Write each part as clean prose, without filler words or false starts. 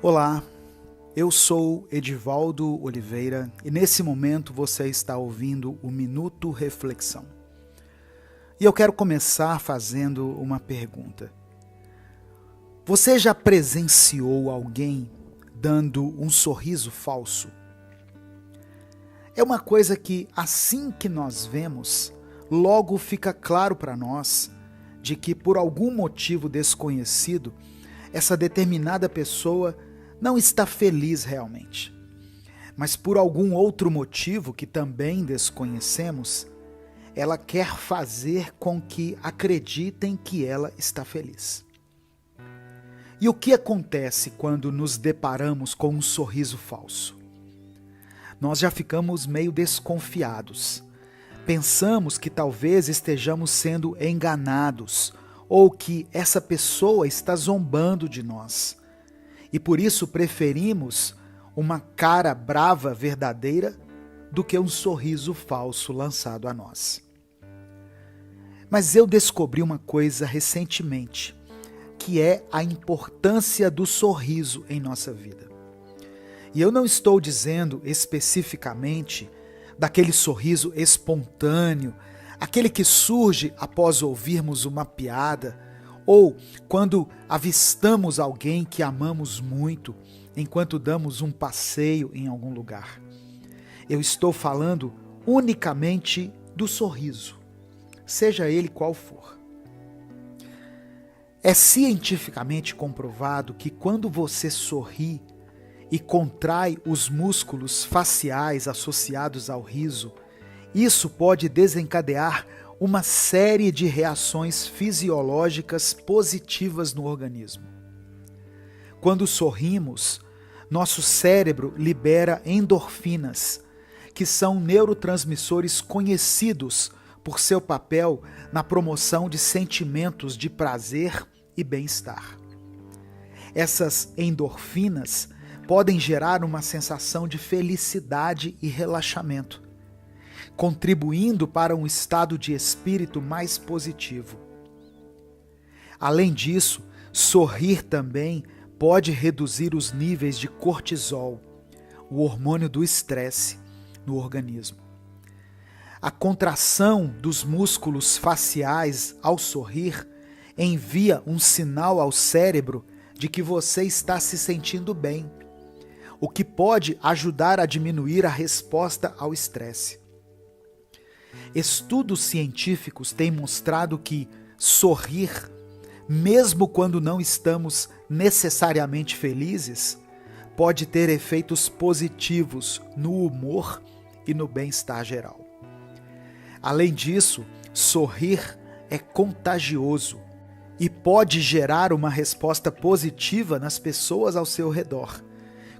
Olá, eu sou Edivaldo Oliveira e nesse momento você está ouvindo o Minuto Reflexão. E eu quero começar fazendo uma pergunta. Você já presenciou alguém dando um sorriso falso? É uma coisa que assim que nós vemos, logo fica claro para nós de que por algum motivo desconhecido, essa determinada pessoa não está feliz realmente. Mas por algum outro motivo que também desconhecemos, ela quer fazer com que acreditem que ela está feliz. E o que acontece quando nos deparamos com um sorriso falso? Nós já ficamos meio desconfiados. Pensamos que talvez estejamos sendo enganados ou que essa pessoa está zombando de nós. E por isso preferimos uma cara brava verdadeira do que um sorriso falso lançado a nós. Mas eu descobri uma coisa recentemente, que é a importância do sorriso em nossa vida. E eu não estou dizendo especificamente daquele sorriso espontâneo, aquele que surge após ouvirmos uma piada, ou quando avistamos alguém que amamos muito, enquanto damos um passeio em algum lugar. Eu estou falando unicamente do sorriso, seja ele qual for. É cientificamente comprovado que quando você sorri e contrai os músculos faciais associados ao riso, isso pode desencadear uma série de reações fisiológicas positivas no organismo. Quando sorrimos, nosso cérebro libera endorfinas, que são neurotransmissores conhecidos por seu papel na promoção de sentimentos de prazer e bem-estar. Essas endorfinas podem gerar uma sensação de felicidade e relaxamento, contribuindo para um estado de espírito mais positivo. Além disso, sorrir também pode reduzir os níveis de cortisol, o hormônio do estresse, no organismo. A contração dos músculos faciais ao sorrir envia um sinal ao cérebro de que você está se sentindo bem, o que pode ajudar a diminuir a resposta ao estresse. Estudos científicos têm mostrado que sorrir, mesmo quando não estamos necessariamente felizes, pode ter efeitos positivos no humor e no bem-estar geral. Além disso, sorrir é contagioso e pode gerar uma resposta positiva nas pessoas ao seu redor,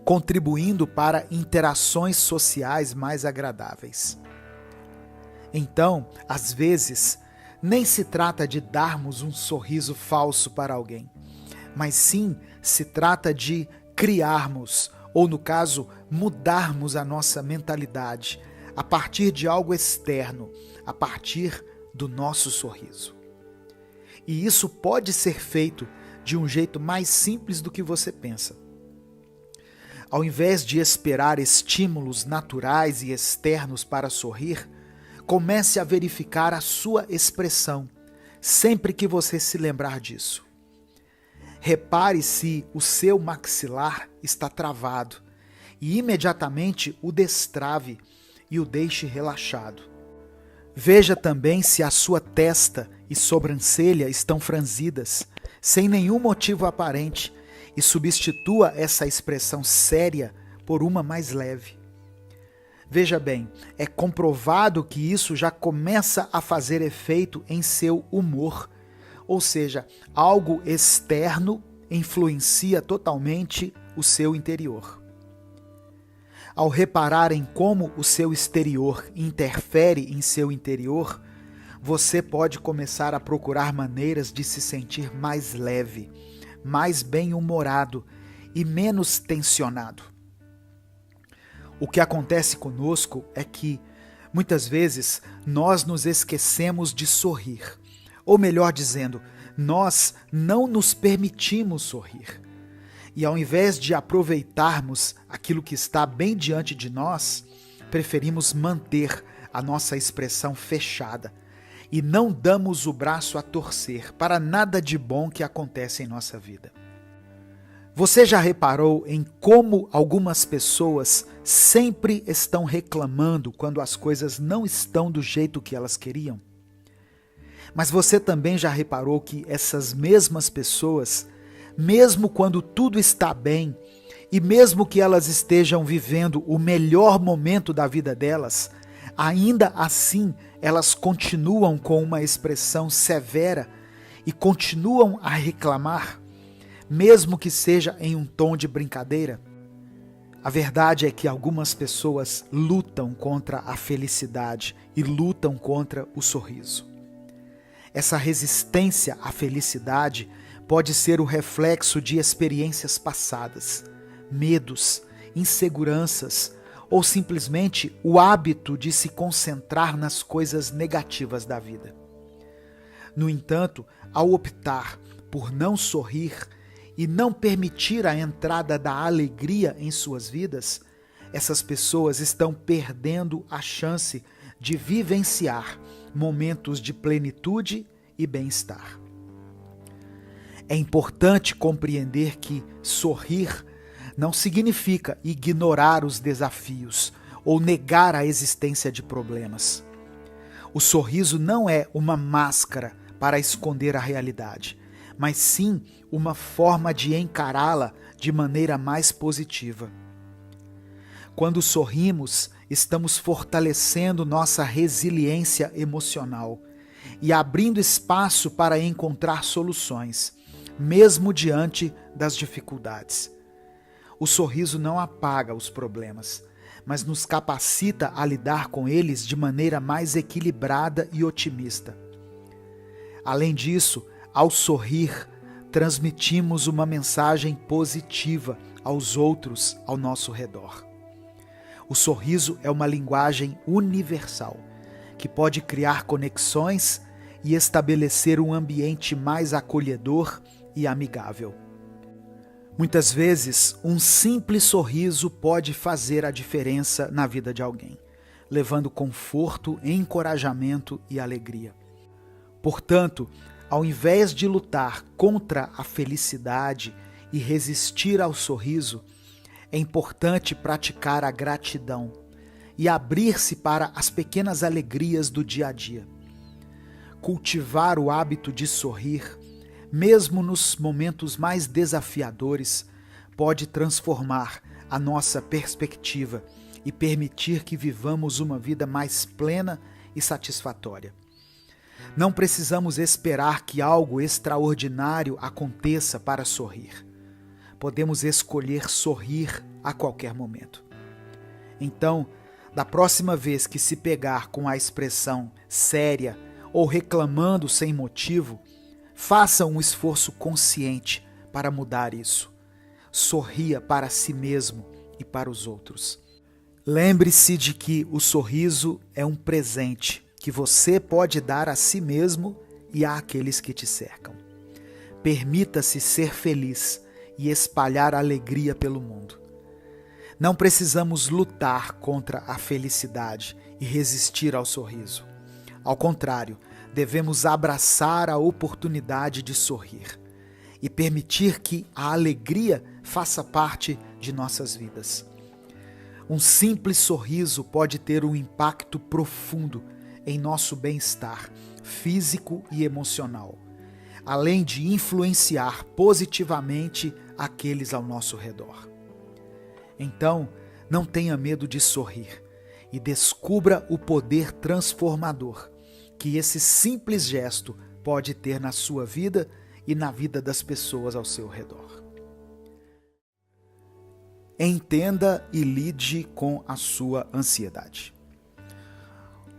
contribuindo para interações sociais mais agradáveis. Então, às vezes, nem se trata de darmos um sorriso falso para alguém, mas sim se trata de criarmos, ou no caso, mudarmos a nossa mentalidade a partir de algo externo, a partir do nosso sorriso. E isso pode ser feito de um jeito mais simples do que você pensa. Ao invés de esperar estímulos naturais e externos para sorrir, comece a verificar a sua expressão, sempre que você se lembrar disso. Repare se o seu maxilar está travado e imediatamente o destrave e o deixe relaxado. Veja também se a sua testa e sobrancelha estão franzidas, sem nenhum motivo aparente, e substitua essa expressão séria por uma mais leve. Veja bem, é comprovado que isso já começa a fazer efeito em seu humor, ou seja, algo externo influencia totalmente o seu interior. Ao reparar em como o seu exterior interfere em seu interior, você pode começar a procurar maneiras de se sentir mais leve, mais bem-humorado e menos tensionado. O que acontece conosco é que, muitas vezes, nós nos esquecemos de sorrir. Ou melhor dizendo, nós não nos permitimos sorrir. E ao invés de aproveitarmos aquilo que está bem diante de nós, preferimos manter a nossa expressão fechada e não damos o braço a torcer para nada de bom que acontece em nossa vida. Você já reparou em como algumas pessoas sempre estão reclamando quando as coisas não estão do jeito que elas queriam? Mas você também já reparou que essas mesmas pessoas, mesmo quando tudo está bem, e mesmo que elas estejam vivendo o melhor momento da vida delas, ainda assim elas continuam com uma expressão severa e continuam a reclamar, mesmo que seja em um tom de brincadeira? A verdade é que algumas pessoas lutam contra a felicidade e lutam contra o sorriso. Essa resistência à felicidade pode ser o reflexo de experiências passadas, medos, inseguranças ou simplesmente o hábito de se concentrar nas coisas negativas da vida. No entanto, ao optar por não sorrir e não permitir a entrada da alegria em suas vidas, essas pessoas estão perdendo a chance de vivenciar momentos de plenitude e bem-estar. É importante compreender que sorrir não significa ignorar os desafios ou negar a existência de problemas. O sorriso não é uma máscara para esconder a realidade, mas sim uma forma de encará-la de maneira mais positiva. Quando sorrimos, estamos fortalecendo nossa resiliência emocional e abrindo espaço para encontrar soluções, mesmo diante das dificuldades. O sorriso não apaga os problemas, mas nos capacita a lidar com eles de maneira mais equilibrada e otimista. Além disso, ao sorrir, transmitimos uma mensagem positiva aos outros ao nosso redor. O sorriso é uma linguagem universal, que pode criar conexões e estabelecer um ambiente mais acolhedor e amigável. Muitas vezes, um simples sorriso pode fazer a diferença na vida de alguém, levando conforto, encorajamento e alegria. Portanto, ao invés de lutar contra a felicidade e resistir ao sorriso, é importante praticar a gratidão e abrir-se para as pequenas alegrias do dia a dia. Cultivar o hábito de sorrir, mesmo nos momentos mais desafiadores, pode transformar a nossa perspectiva e permitir que vivamos uma vida mais plena e satisfatória. Não precisamos esperar que algo extraordinário aconteça para sorrir. Podemos escolher sorrir a qualquer momento. Então, da próxima vez que se pegar com a expressão séria ou reclamando sem motivo, faça um esforço consciente para mudar isso. Sorria para si mesmo e para os outros. Lembre-se de que o sorriso é um presente que você pode dar a si mesmo e àqueles que te cercam. Permita-se ser feliz e espalhar alegria pelo mundo. Não precisamos lutar contra a felicidade e resistir ao sorriso. Ao contrário, devemos abraçar a oportunidade de sorrir e permitir que a alegria faça parte de nossas vidas. Um simples sorriso pode ter um impacto profundo em nosso bem-estar físico e emocional, além de influenciar positivamente aqueles ao nosso redor. Então, não tenha medo de sorrir e descubra o poder transformador que esse simples gesto pode ter na sua vida e na vida das pessoas ao seu redor. Entenda e lide com a sua ansiedade.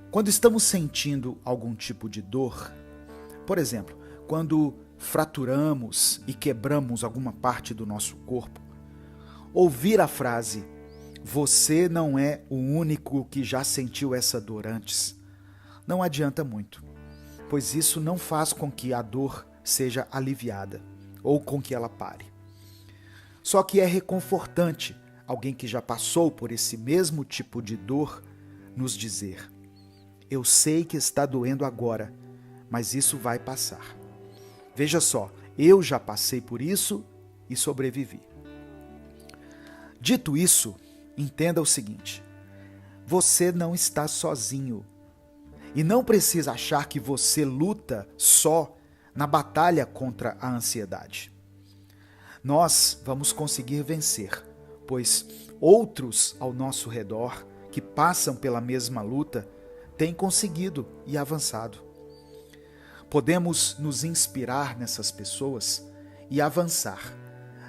Quando estamos sentindo algum tipo de dor, por exemplo, quando fraturamos e quebramos alguma parte do nosso corpo, ouvir a frase "você não é o único que já sentiu essa dor antes" não adianta muito, pois isso não faz com que a dor seja aliviada ou com que ela pare. Só que é reconfortante alguém que já passou por esse mesmo tipo de dor nos dizer: eu sei que está doendo agora, mas isso vai passar. Veja só, eu já passei por isso e sobrevivi. Dito isso, entenda o seguinte: você não está sozinho. E não precisa achar que você luta só na batalha contra a ansiedade. Nós vamos conseguir vencer, pois outros ao nosso redor que passam pela mesma luta têm conseguido e avançado. Podemos nos inspirar nessas pessoas e avançar,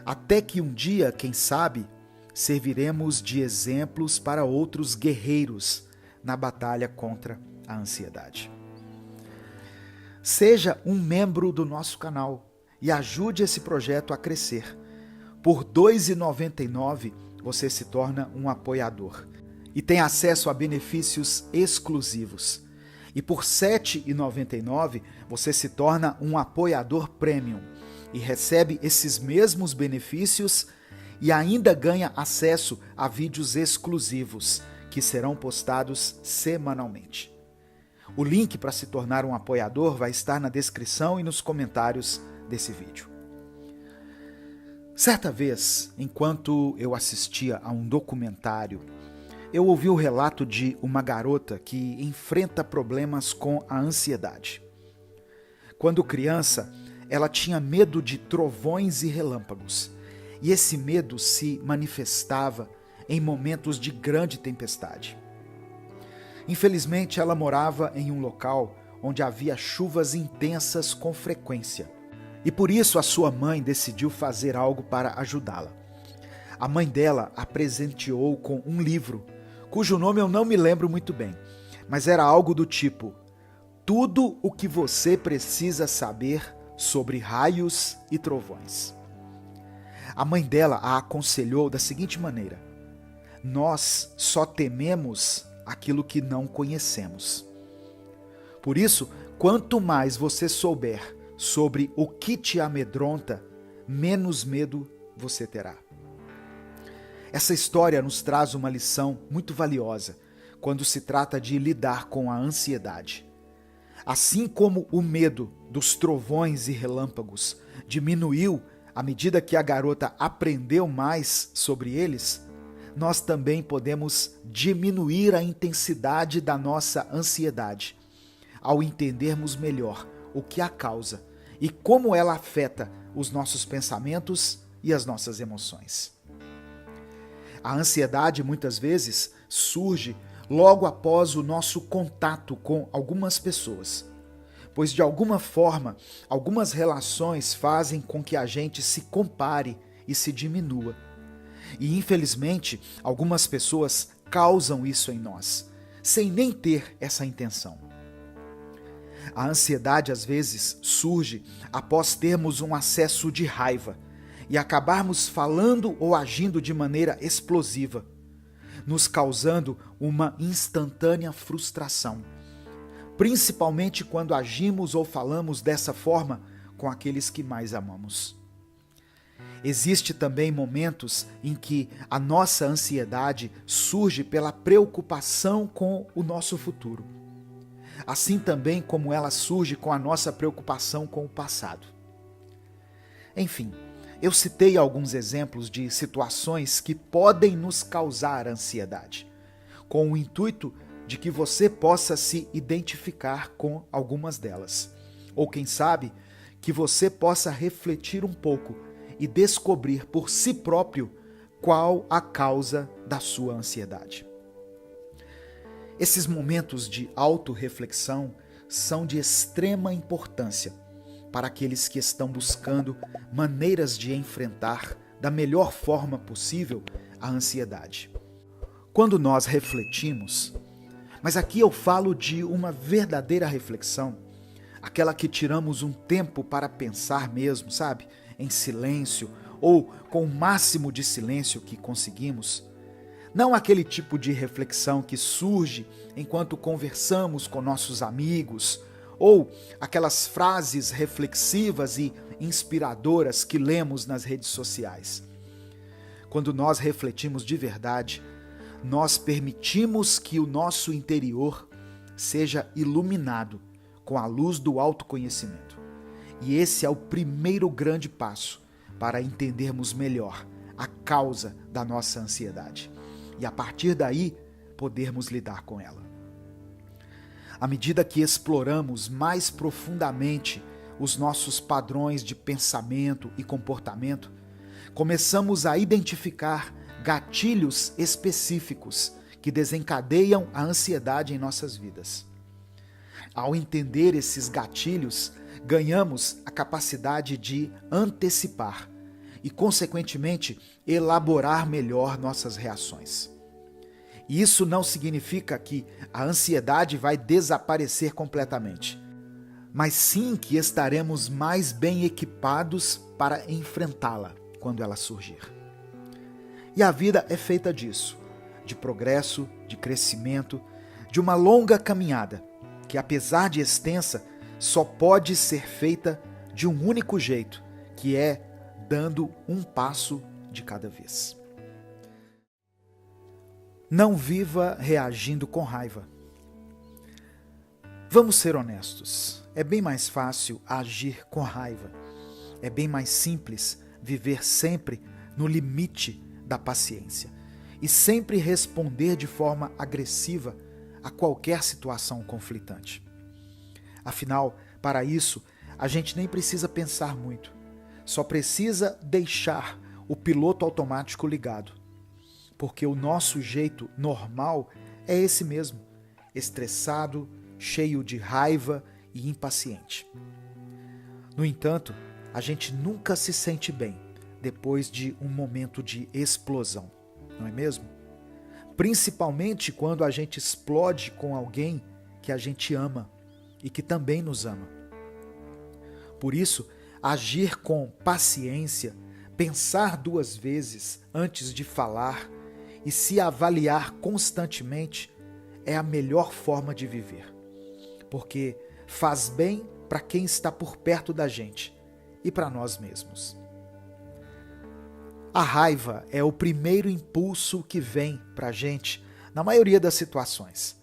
até que um dia, quem sabe, serviremos de exemplos para outros guerreiros na batalha contra a ansiedade. Seja um membro do nosso canal e ajude esse projeto a crescer. Por R$ 2,99 você se torna um apoiador e tem acesso a benefícios exclusivos. E por R$ 7,99 você se torna um apoiador premium e recebe esses mesmos benefícios e ainda ganha acesso a vídeos exclusivos que serão postados semanalmente. O link para se tornar um apoiador vai estar na descrição e nos comentários desse vídeo. Certa vez, enquanto eu assistia a um documentário, eu ouvi o relato de uma garota que enfrenta problemas com a ansiedade. Quando criança, ela tinha medo de trovões e relâmpagos, e esse medo se manifestava em momentos de grande tempestade. Infelizmente, ela morava em um local onde havia chuvas intensas com frequência, e por isso a sua mãe decidiu fazer algo para ajudá-la. A mãe dela a presenteou com um livro, cujo nome eu não me lembro muito bem, mas era algo do tipo: tudo o que você precisa saber sobre raios e trovões. A mãe dela a aconselhou da seguinte maneira: nós só tememos aquilo que não conhecemos. Por isso, quanto mais você souber sobre o que te amedronta, menos medo você terá. Essa história nos traz uma lição muito valiosa quando se trata de lidar com a ansiedade. Assim como o medo dos trovões e relâmpagos diminuiu à medida que a garota aprendeu mais sobre eles, nós também podemos diminuir a intensidade da nossa ansiedade ao entendermos melhor o que a causa e como ela afeta os nossos pensamentos e as nossas emoções. A ansiedade muitas vezes surge logo após o nosso contato com algumas pessoas, pois de alguma forma, algumas relações fazem com que a gente se compare e se diminua. E infelizmente, algumas pessoas causam isso em nós, sem nem ter essa intenção. A ansiedade às vezes surge após termos um acesso de raiva e acabarmos falando ou agindo de maneira explosiva, nos causando uma instantânea frustração, principalmente quando agimos ou falamos dessa forma com aqueles que mais amamos. Existem também momentos em que a nossa ansiedade surge pela preocupação com o nosso futuro, assim também como ela surge com a nossa preocupação com o passado. Enfim, eu citei alguns exemplos de situações que podem nos causar ansiedade, com o intuito de que você possa se identificar com algumas delas, ou quem sabe, que você possa refletir um pouco e descobrir por si próprio qual a causa da sua ansiedade. Esses momentos de autorreflexão são de extrema importância para aqueles que estão buscando maneiras de enfrentar da melhor forma possível a ansiedade. Quando nós refletimos, mas aqui eu falo de uma verdadeira reflexão, aquela que tiramos um tempo para pensar mesmo, sabe? Em silêncio ou com o máximo de silêncio que conseguimos. Não aquele tipo de reflexão que surge enquanto conversamos com nossos amigos ou aquelas frases reflexivas e inspiradoras que lemos nas redes sociais. quando nós refletimos de verdade, nós permitimos que o nosso interior seja iluminado com a luz do autoconhecimento. E esse é o primeiro grande passo para entendermos melhor a causa da nossa ansiedade. E a partir daí, podermos lidar com ela. À medida que exploramos mais profundamente os nossos padrões de pensamento e comportamento, começamos a identificar gatilhos específicos que desencadeiam a ansiedade em nossas vidas. Ao entender esses gatilhos, ganhamos a capacidade de antecipar e, consequentemente, elaborar melhor nossas reações. Isso não significa que a ansiedade vai desaparecer completamente, mas sim que estaremos mais bem equipados para enfrentá-la quando ela surgir. E a vida é feita disso, de progresso, de crescimento, de uma longa caminhada, que apesar de extensa, só pode ser feita de um único jeito, que é dando um passo de cada vez. Não viva reagindo com raiva. Vamos ser honestos, é bem mais fácil agir com raiva. É bem mais simples viver sempre no limite da paciência e sempre responder de forma agressiva a qualquer situação conflitante. Afinal, para isso, a gente nem precisa pensar muito. Só precisa deixar o piloto automático ligado. Porque o nosso jeito normal é esse mesmo, estressado, cheio de raiva e impaciente. No entanto, a gente nunca se sente bem depois de um momento de explosão, não é mesmo? Principalmente quando a gente explode com alguém que a gente ama e que também nos ama. Por isso, agir com paciência, pensar 2 vezes antes de falar e se avaliar constantemente é a melhor forma de viver. Porque faz bem para quem está por perto da gente e para nós mesmos. A raiva é o primeiro impulso que vem para a gente na maioria das situações.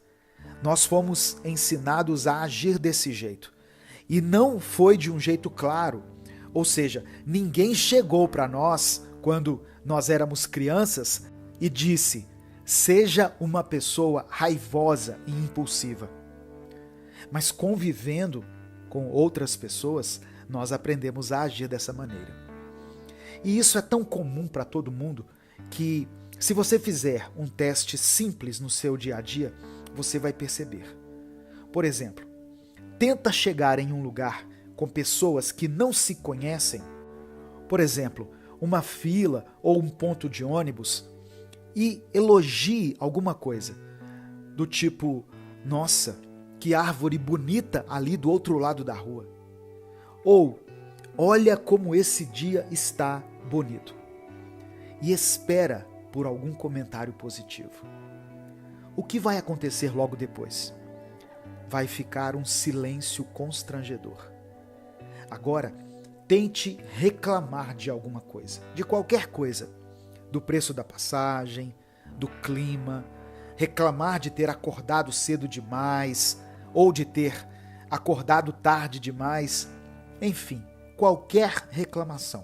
Nós fomos ensinados a agir desse jeito. E não foi de um jeito claro. Ou seja, ninguém chegou para nós, quando nós éramos crianças, e disse: seja uma pessoa raivosa e impulsiva. Mas convivendo com outras pessoas, nós aprendemos a agir dessa maneira. E isso é tão comum para todo mundo que, se você fizer um teste simples no seu dia a dia, você vai perceber. Por exemplo, tenta chegar em um lugar com pessoas que não se conhecem, por exemplo, uma fila ou um ponto de ônibus, e elogie alguma coisa, do tipo: nossa, que árvore bonita ali do outro lado da rua. Ou, olha como esse dia está bonito. E espera por algum comentário positivo. O que vai acontecer logo depois? Vai ficar um silêncio constrangedor. Agora, tente reclamar de alguma coisa, de qualquer coisa, do preço da passagem, do clima, reclamar de ter acordado cedo demais ou de ter acordado tarde demais, enfim, qualquer reclamação.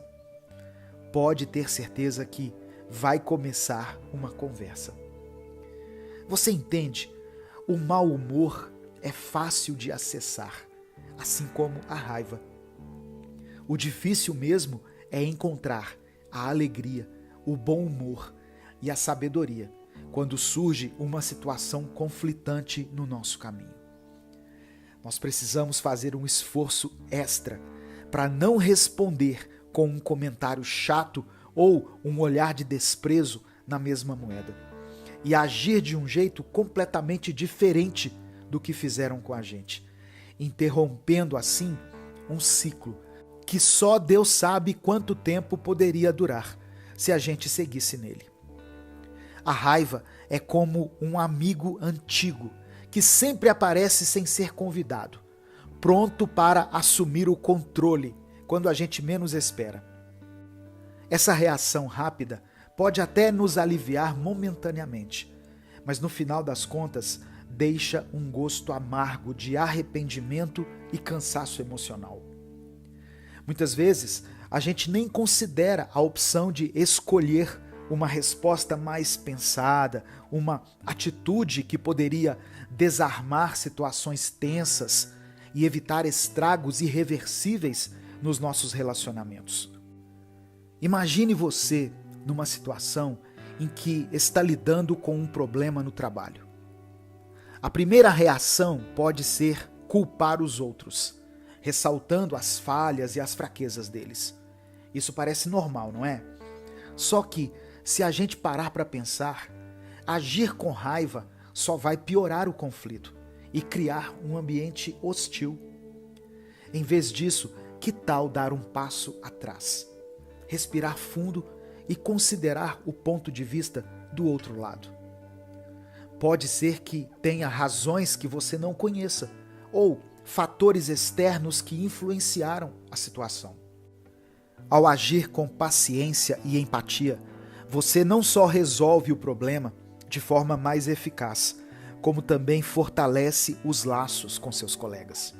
Pode ter certeza que vai começar uma conversa. Você entende? O mau humor é fácil de acessar, assim como a raiva. O difícil mesmo é encontrar a alegria, o bom humor e a sabedoria quando surge uma situação conflitante no nosso caminho. Nós precisamos fazer um esforço extra para não responder com um comentário chato ou um olhar de desprezo na mesma moeda e agir de um jeito completamente diferente do que fizeram com a gente, interrompendo assim um ciclo que só Deus sabe quanto tempo poderia durar se a gente seguisse nele. A raiva é como um amigo antigo que sempre aparece sem ser convidado, pronto para assumir o controle quando a gente menos espera. Essa reação rápida pode até nos aliviar momentaneamente, mas no final das contas deixa um gosto amargo de arrependimento e cansaço emocional. Muitas vezes a gente nem considera a opção de escolher uma resposta mais pensada, uma atitude que poderia desarmar situações tensas e evitar estragos irreversíveis nos nossos relacionamentos. Imagine você numa situação em que está lidando com um problema no trabalho. A primeira reação pode ser culpar os outros, ressaltando as falhas e as fraquezas deles. Isso parece normal, não é? Só que, se a gente parar para pensar, agir com raiva só vai piorar o conflito e criar um ambiente hostil. Em vez disso, que tal dar um passo atrás? Respirar fundo e considerar o ponto de vista do outro lado. Pode ser que tenha razões que você não conheça ou fatores externos que influenciaram a situação. Ao agir com paciência e empatia, você não só resolve o problema de forma mais eficaz, como também fortalece os laços com seus colegas.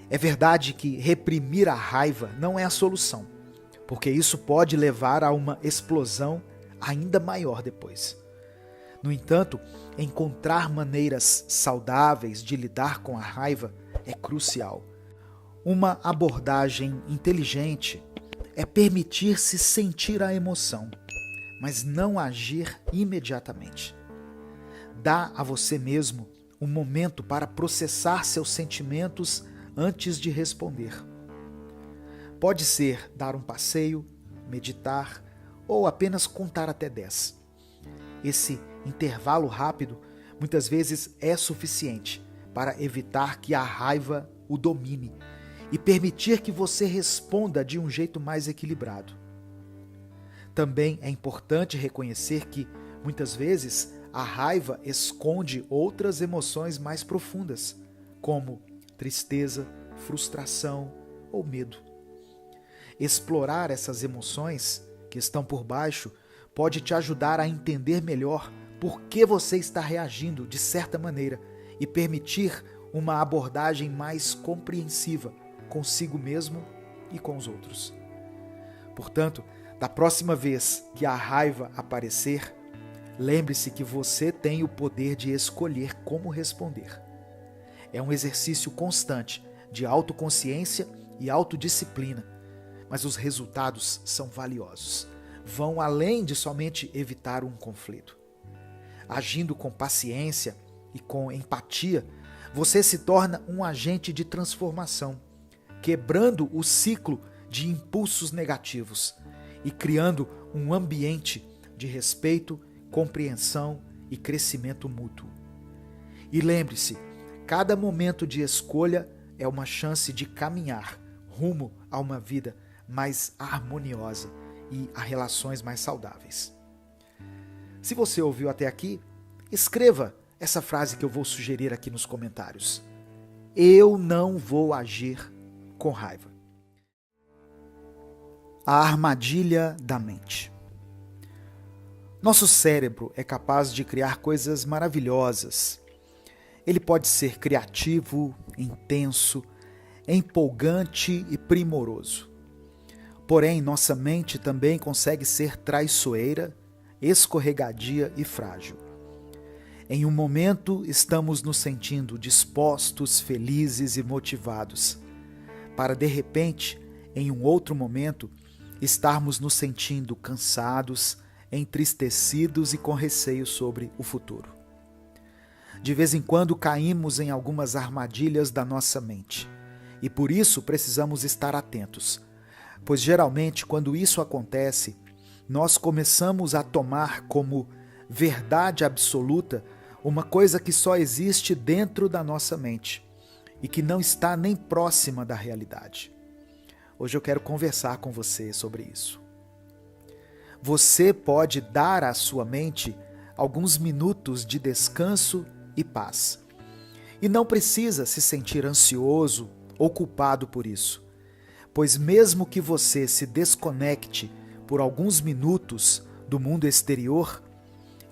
É verdade que reprimir a raiva não é a solução, porque isso pode levar a uma explosão ainda maior depois. No entanto, encontrar maneiras saudáveis de lidar com a raiva é crucial. Uma abordagem inteligente é permitir-se sentir a emoção, mas não agir imediatamente. Dá a você mesmo um momento para processar seus sentimentos antes de responder. Pode ser dar um passeio, meditar ou apenas contar até 10. Esse intervalo rápido muitas vezes é suficiente para evitar que a raiva o domine e permitir que você responda de um jeito mais equilibrado. Também é importante reconhecer que, muitas vezes, a raiva esconde outras emoções mais profundas, como tristeza, frustração ou medo. Explorar essas emoções que estão por baixo pode te ajudar a entender melhor por que você está reagindo de certa maneira e permitir uma abordagem mais compreensiva consigo mesmo e com os outros. Portanto, da próxima vez que a raiva aparecer, lembre-se que você tem o poder de escolher como responder. É um exercício constante de autoconsciência e autodisciplina, mas os resultados são valiosos. Vão além de somente evitar um conflito. Agindo com paciência e com empatia, você se torna um agente de transformação, quebrando o ciclo de impulsos negativos e criando um ambiente de respeito, compreensão e crescimento mútuo. E lembre-se, cada momento de escolha é uma chance de caminhar rumo a uma vida mais harmoniosa e a relações mais saudáveis. Se você ouviu até aqui, escreva essa frase que eu vou sugerir aqui nos comentários. Eu não vou agir com raiva. A armadilha da mente. Nosso cérebro é capaz de criar coisas maravilhosas. Ele pode ser criativo, intenso, empolgante e primoroso. Porém, nossa mente também consegue ser traiçoeira, escorregadia e frágil. Em um momento, estamos nos sentindo dispostos, felizes e motivados, para de repente, em um outro momento, estarmos nos sentindo cansados, entristecidos e com receio sobre o futuro. De vez em quando caímos em algumas armadilhas da nossa mente, e por isso precisamos estar atentos, pois geralmente quando isso acontece, nós começamos a tomar como verdade absoluta uma coisa que só existe dentro da nossa mente e que não está nem próxima da realidade. Hoje eu quero conversar com você sobre isso. Você pode dar à sua mente alguns minutos de descanso e paz. E não precisa se sentir ansioso ou culpado por isso, pois mesmo que você se desconecte por alguns minutos do mundo exterior,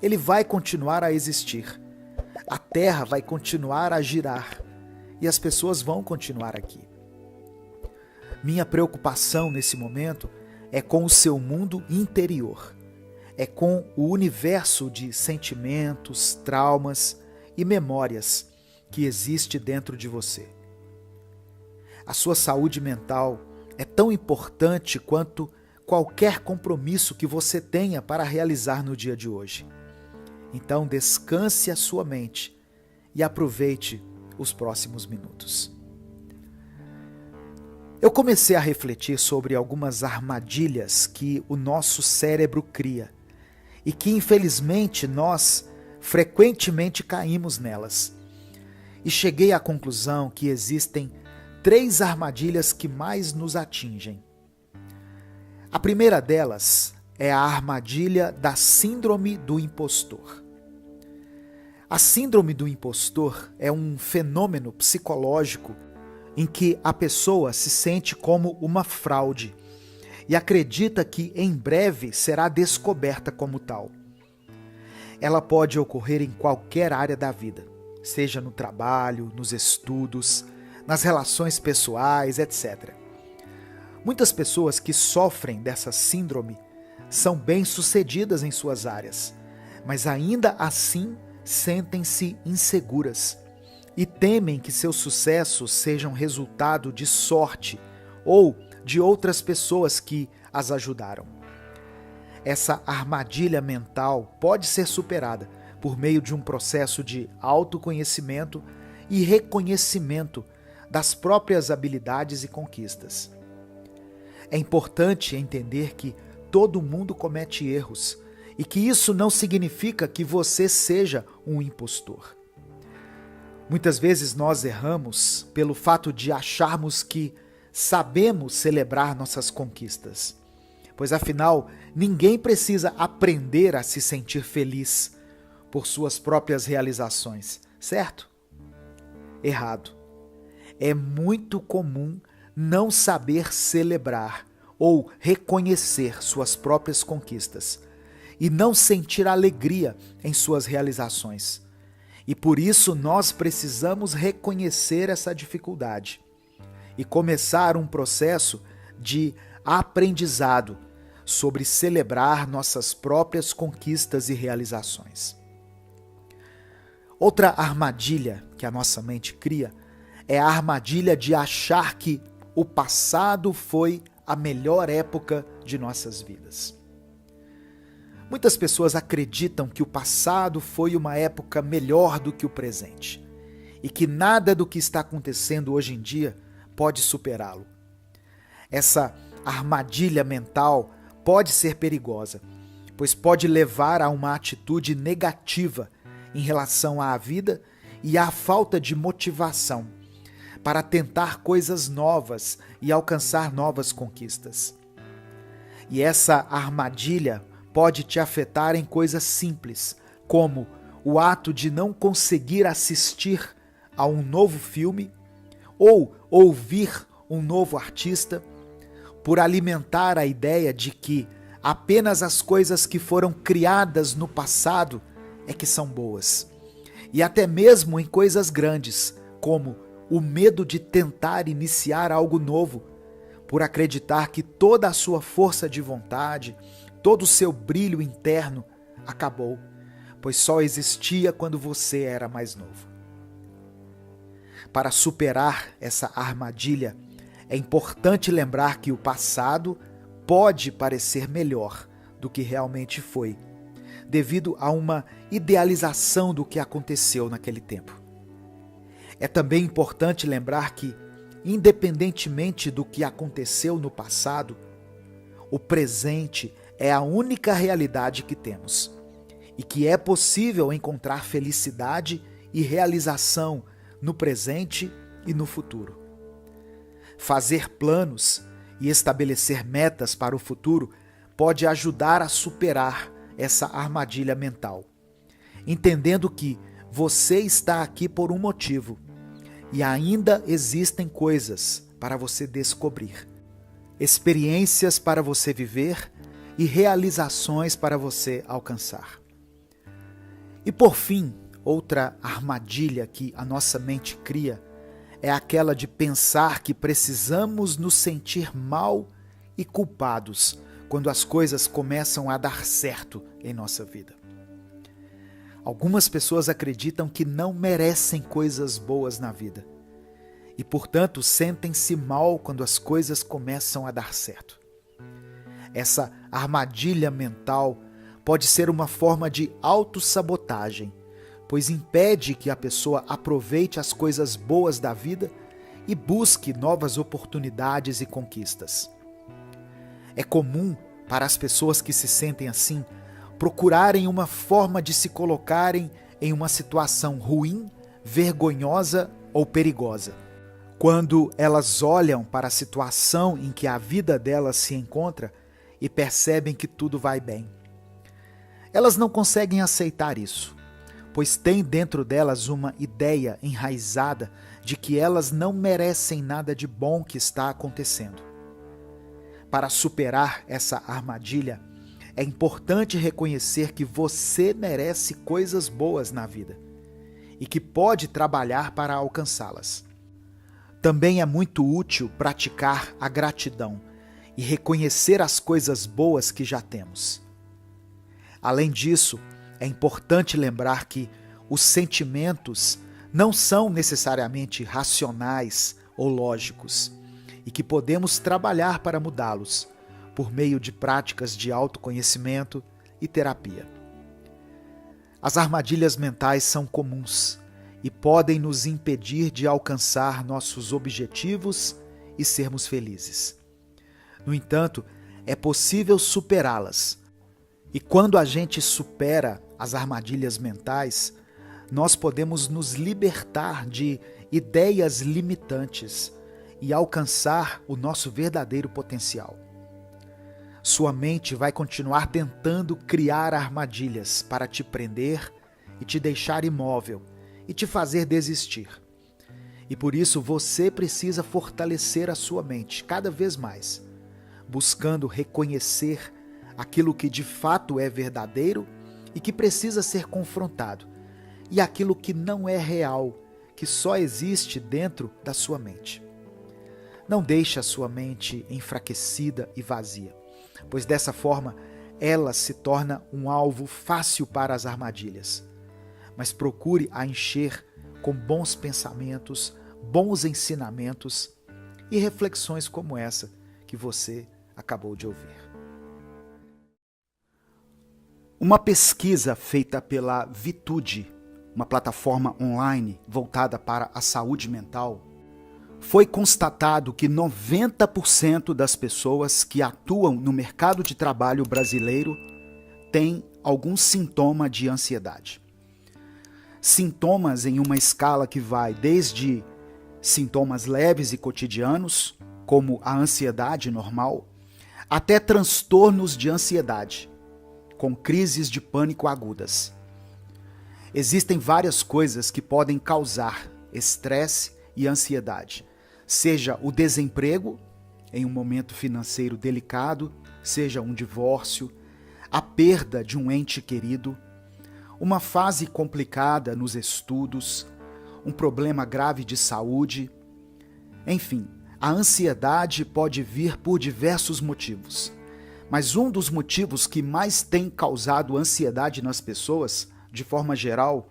ele vai continuar a existir. A Terra vai continuar a girar e as pessoas vão continuar aqui. Minha preocupação nesse momento é com o seu mundo interior, é com o universo de sentimentos, traumas e memórias que existe dentro de você. A sua saúde mental é tão importante quanto qualquer compromisso que você tenha para realizar no dia de hoje. Então descanse a sua mente e aproveite os próximos minutos. Eu comecei a refletir sobre algumas armadilhas que o nosso cérebro cria e que infelizmente nós frequentemente caímos nelas. E cheguei à conclusão que existem 3 armadilhas que mais nos atingem. A primeira delas é a armadilha da síndrome do impostor. A síndrome do impostor é um fenômeno psicológico em que a pessoa se sente como uma fraude e acredita que em breve será descoberta como tal. Ela pode ocorrer em qualquer área da vida, seja no trabalho, nos estudos, nas relações pessoais, etc. Muitas pessoas que sofrem dessa síndrome são bem-sucedidas em suas áreas, mas ainda assim sentem-se inseguras e temem que seus sucessos sejam resultado de sorte ou de outras pessoas que as ajudaram. Essa armadilha mental pode ser superada por meio de um processo de autoconhecimento e reconhecimento das próprias habilidades e conquistas. É importante entender que todo mundo comete erros e que isso não significa que você seja um impostor. Muitas vezes nós erramos pelo fato de acharmos que sabemos celebrar nossas conquistas, pois afinal ninguém precisa aprender a se sentir feliz por suas próprias realizações, certo? Errado. É muito comum não saber celebrar ou reconhecer suas próprias conquistas e não sentir alegria em suas realizações. E por isso nós precisamos reconhecer essa dificuldade e começar um processo de aprendizado sobre celebrar nossas próprias conquistas e realizações. Outra armadilha que a nossa mente cria é a armadilha de achar que o passado foi a melhor época de nossas vidas. Muitas pessoas acreditam que o passado foi uma época melhor do que o presente e que nada do que está acontecendo hoje em dia pode superá-lo. Essa armadilha mental pode ser perigosa, pois pode levar a uma atitude negativa em relação à vida e à falta de motivação para tentar coisas novas e alcançar novas conquistas. E essa armadilha pode te afetar em coisas simples, como o ato de não conseguir assistir a um novo filme ou ouvir um novo artista, por alimentar a ideia de que apenas as coisas que foram criadas no passado é que são boas. E até mesmo em coisas grandes, como o medo de tentar iniciar algo novo, por acreditar que toda a sua força de vontade, todo o seu brilho interno acabou, pois só existia quando você era mais novo. Para superar essa armadilha, é importante lembrar que o passado pode parecer melhor do que realmente foi, devido a uma idealização do que aconteceu naquele tempo. É também importante lembrar que, independentemente do que aconteceu no passado, o presente é a única realidade que temos e que é possível encontrar felicidade e realização no presente e no futuro. Fazer planos e estabelecer metas para o futuro pode ajudar a superar essa armadilha mental, entendendo que você está aqui por um motivo e ainda existem coisas para você descobrir, experiências para você viver e realizações para você alcançar. E por fim, outra armadilha que a nossa mente cria é aquela de pensar que precisamos nos sentir mal e culpados quando as coisas começam a dar certo em nossa vida. Algumas pessoas acreditam que não merecem coisas boas na vida e, portanto, sentem-se mal quando as coisas começam a dar certo. Essa armadilha mental pode ser uma forma de autossabotagem, pois impede que a pessoa aproveite as coisas boas da vida e busque novas oportunidades e conquistas. É comum para as pessoas que se sentem assim procurarem uma forma de se colocarem em uma situação ruim, vergonhosa ou perigosa. Quando elas olham para a situação em que a vida delas se encontra e percebem que tudo vai bem, elas não conseguem aceitar isso, pois tem dentro delas uma ideia enraizada de que elas não merecem nada de bom que está acontecendo. Para superar essa armadilha, é importante reconhecer que você merece coisas boas na vida e que pode trabalhar para alcançá-las. Também é muito útil praticar a gratidão e reconhecer as coisas boas que já temos. Além disso, é importante lembrar que os sentimentos não são necessariamente racionais ou lógicos e que podemos trabalhar para mudá-los por meio de práticas de autoconhecimento e terapia. As armadilhas mentais são comuns e podem nos impedir de alcançar nossos objetivos e sermos felizes. No entanto, é possível superá-las. E quando a gente supera as armadilhas mentais, nós podemos nos libertar de ideias limitantes e alcançar o nosso verdadeiro potencial. Sua mente vai continuar tentando criar armadilhas para te prender e te deixar imóvel e te fazer desistir. E por isso você precisa fortalecer a sua mente cada vez mais, buscando reconhecer aquilo que de fato é verdadeiro e que precisa ser confrontado, e aquilo que não é real, que só existe dentro da sua mente. Não deixe a sua mente enfraquecida e vazia, pois dessa forma ela se torna um alvo fácil para as armadilhas. Mas procure a encher com bons pensamentos, bons ensinamentos e reflexões como essa que você acabou de ouvir. Uma pesquisa feita pela Vitude, uma plataforma online voltada para a saúde mental, foi constatado que 90% das pessoas que atuam no mercado de trabalho brasileiro têm algum sintoma de ansiedade. Sintomas em uma escala que vai desde sintomas leves e cotidianos, como a ansiedade normal, até transtornos de ansiedade, com crises de pânico agudas. Existem várias coisas que podem causar estresse e ansiedade, seja o desemprego, em um momento financeiro delicado, seja um divórcio, a perda de um ente querido, uma fase complicada nos estudos, um problema grave de saúde. Enfim, a ansiedade pode vir por diversos motivos, mas um dos motivos que mais tem causado ansiedade nas pessoas, de forma geral,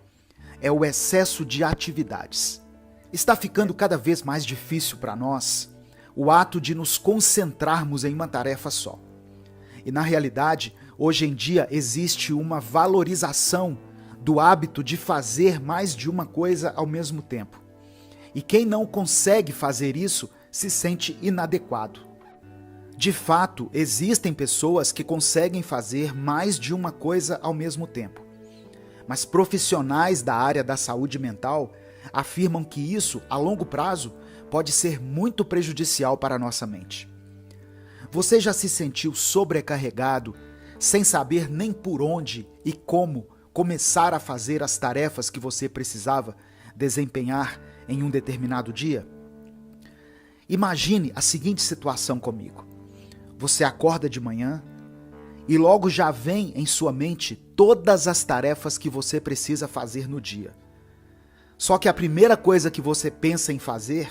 é o excesso de atividades. Está ficando cada vez mais difícil para nós o ato de nos concentrarmos em uma tarefa só. E na realidade, hoje em dia existe uma valorização do hábito de fazer mais de uma coisa ao mesmo tempo. E quem não consegue fazer isso se sente inadequado. De fato, existem pessoas que conseguem fazer mais de uma coisa ao mesmo tempo. Mas profissionais da área da saúde mental afirmam que isso, a longo prazo, pode ser muito prejudicial para a nossa mente. Você já se sentiu sobrecarregado, sem saber nem por onde e como começar a fazer as tarefas que você precisava desempenhar em um determinado dia? Imagine a seguinte situação comigo. Você acorda de manhã e logo já vem em sua mente todas as tarefas que você precisa fazer no dia. Só que a primeira coisa que você pensa em fazer,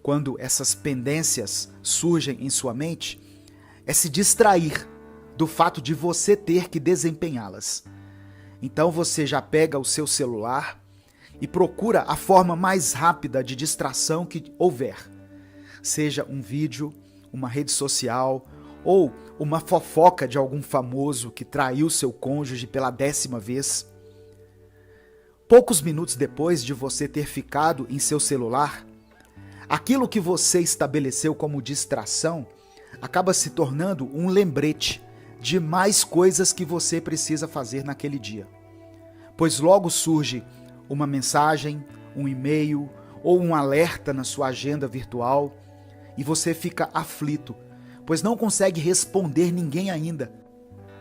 quando essas pendências surgem em sua mente, é se distrair do fato de você ter que desempenhá-las. Então você já pega o seu celular e procura a forma mais rápida de distração que houver. Seja um vídeo, uma rede social ou uma fofoca de algum famoso que traiu seu cônjuge pela 10ª vez. Poucos minutos depois de você ter ficado em seu celular, aquilo que você estabeleceu como distração acaba se tornando um lembrete de mais coisas que você precisa fazer naquele dia. Pois logo surge uma mensagem, um e-mail ou um alerta na sua agenda virtual e você fica aflito, pois não consegue responder ninguém ainda,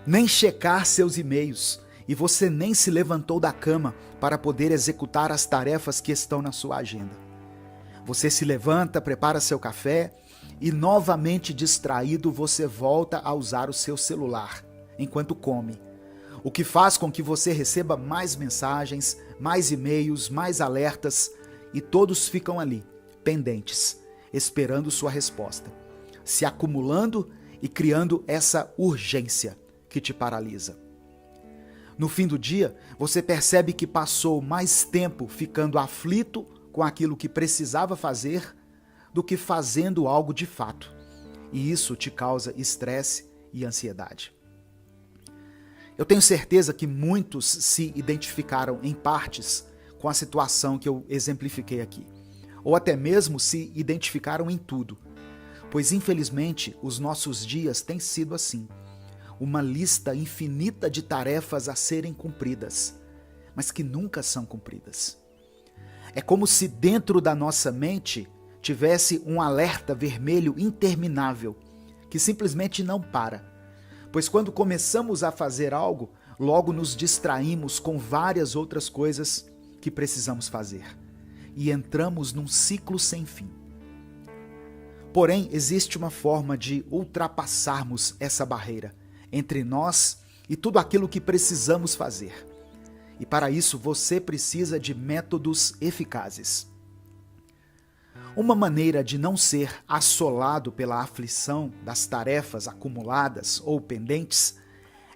nem checar seus e-mails, e você nem se levantou da cama para poder executar as tarefas que estão na sua agenda. Você se levanta, prepara seu café e, novamente distraído, você volta a usar o seu celular enquanto come, o que faz com que você receba mais mensagens, mais e-mails, mais alertas, e todos ficam ali, pendentes, esperando sua resposta, se acumulando e criando essa urgência que te paralisa. No fim do dia, você percebe que passou mais tempo ficando aflito com aquilo que precisava fazer do que fazendo algo de fato. E isso te causa estresse e ansiedade. Eu tenho certeza que muitos se identificaram em partes com a situação que eu exemplifiquei aqui, ou até mesmo se identificaram em tudo, pois infelizmente os nossos dias têm sido assim, uma lista infinita de tarefas a serem cumpridas, mas que nunca são cumpridas. É como se dentro da nossa mente tivesse um alerta vermelho interminável, que simplesmente não para. Pois quando começamos a fazer algo, logo nos distraímos com várias outras coisas que precisamos fazer. E entramos num ciclo sem fim. Porém, existe uma forma de ultrapassarmos essa barreira entre nós e tudo aquilo que precisamos fazer. E para isso você precisa de métodos eficazes. Uma maneira de não ser assolado pela aflição das tarefas acumuladas ou pendentes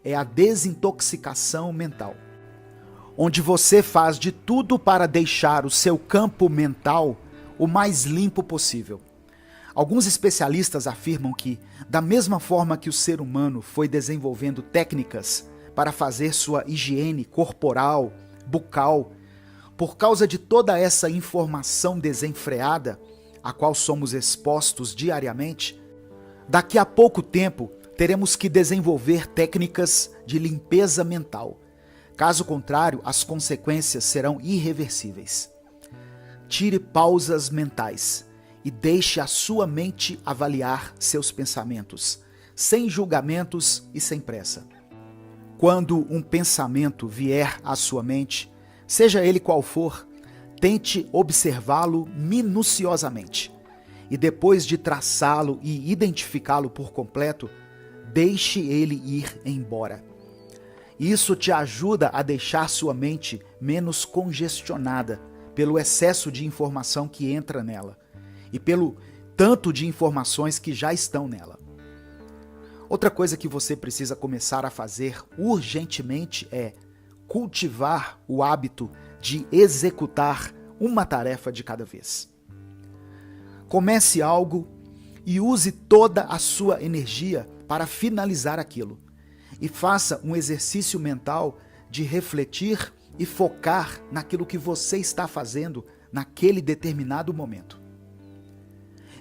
é a desintoxicação mental, onde você faz de tudo para deixar o seu campo mental o mais limpo possível. Alguns especialistas afirmam que, da mesma forma que o ser humano foi desenvolvendo técnicas para fazer sua higiene corporal, bucal, por causa de toda essa informação desenfreada, a qual somos expostos diariamente, daqui a pouco tempo teremos que desenvolver técnicas de limpeza mental. Caso contrário, as consequências serão irreversíveis. Tire pausas mentais e deixe a sua mente avaliar seus pensamentos, sem julgamentos e sem pressa. Quando um pensamento vier à sua mente, seja ele qual for, tente observá-lo minuciosamente e depois de traçá-lo e identificá-lo por completo, deixe ele ir embora. Isso te ajuda a deixar sua mente menos congestionada pelo excesso de informação que entra nela e pelo tanto de informações que já estão nela. Outra coisa que você precisa começar a fazer urgentemente é cultivar o hábito de executar uma tarefa de cada vez. Comece algo e use toda a sua energia para finalizar aquilo. E faça um exercício mental de refletir e focar naquilo que você está fazendo naquele determinado momento.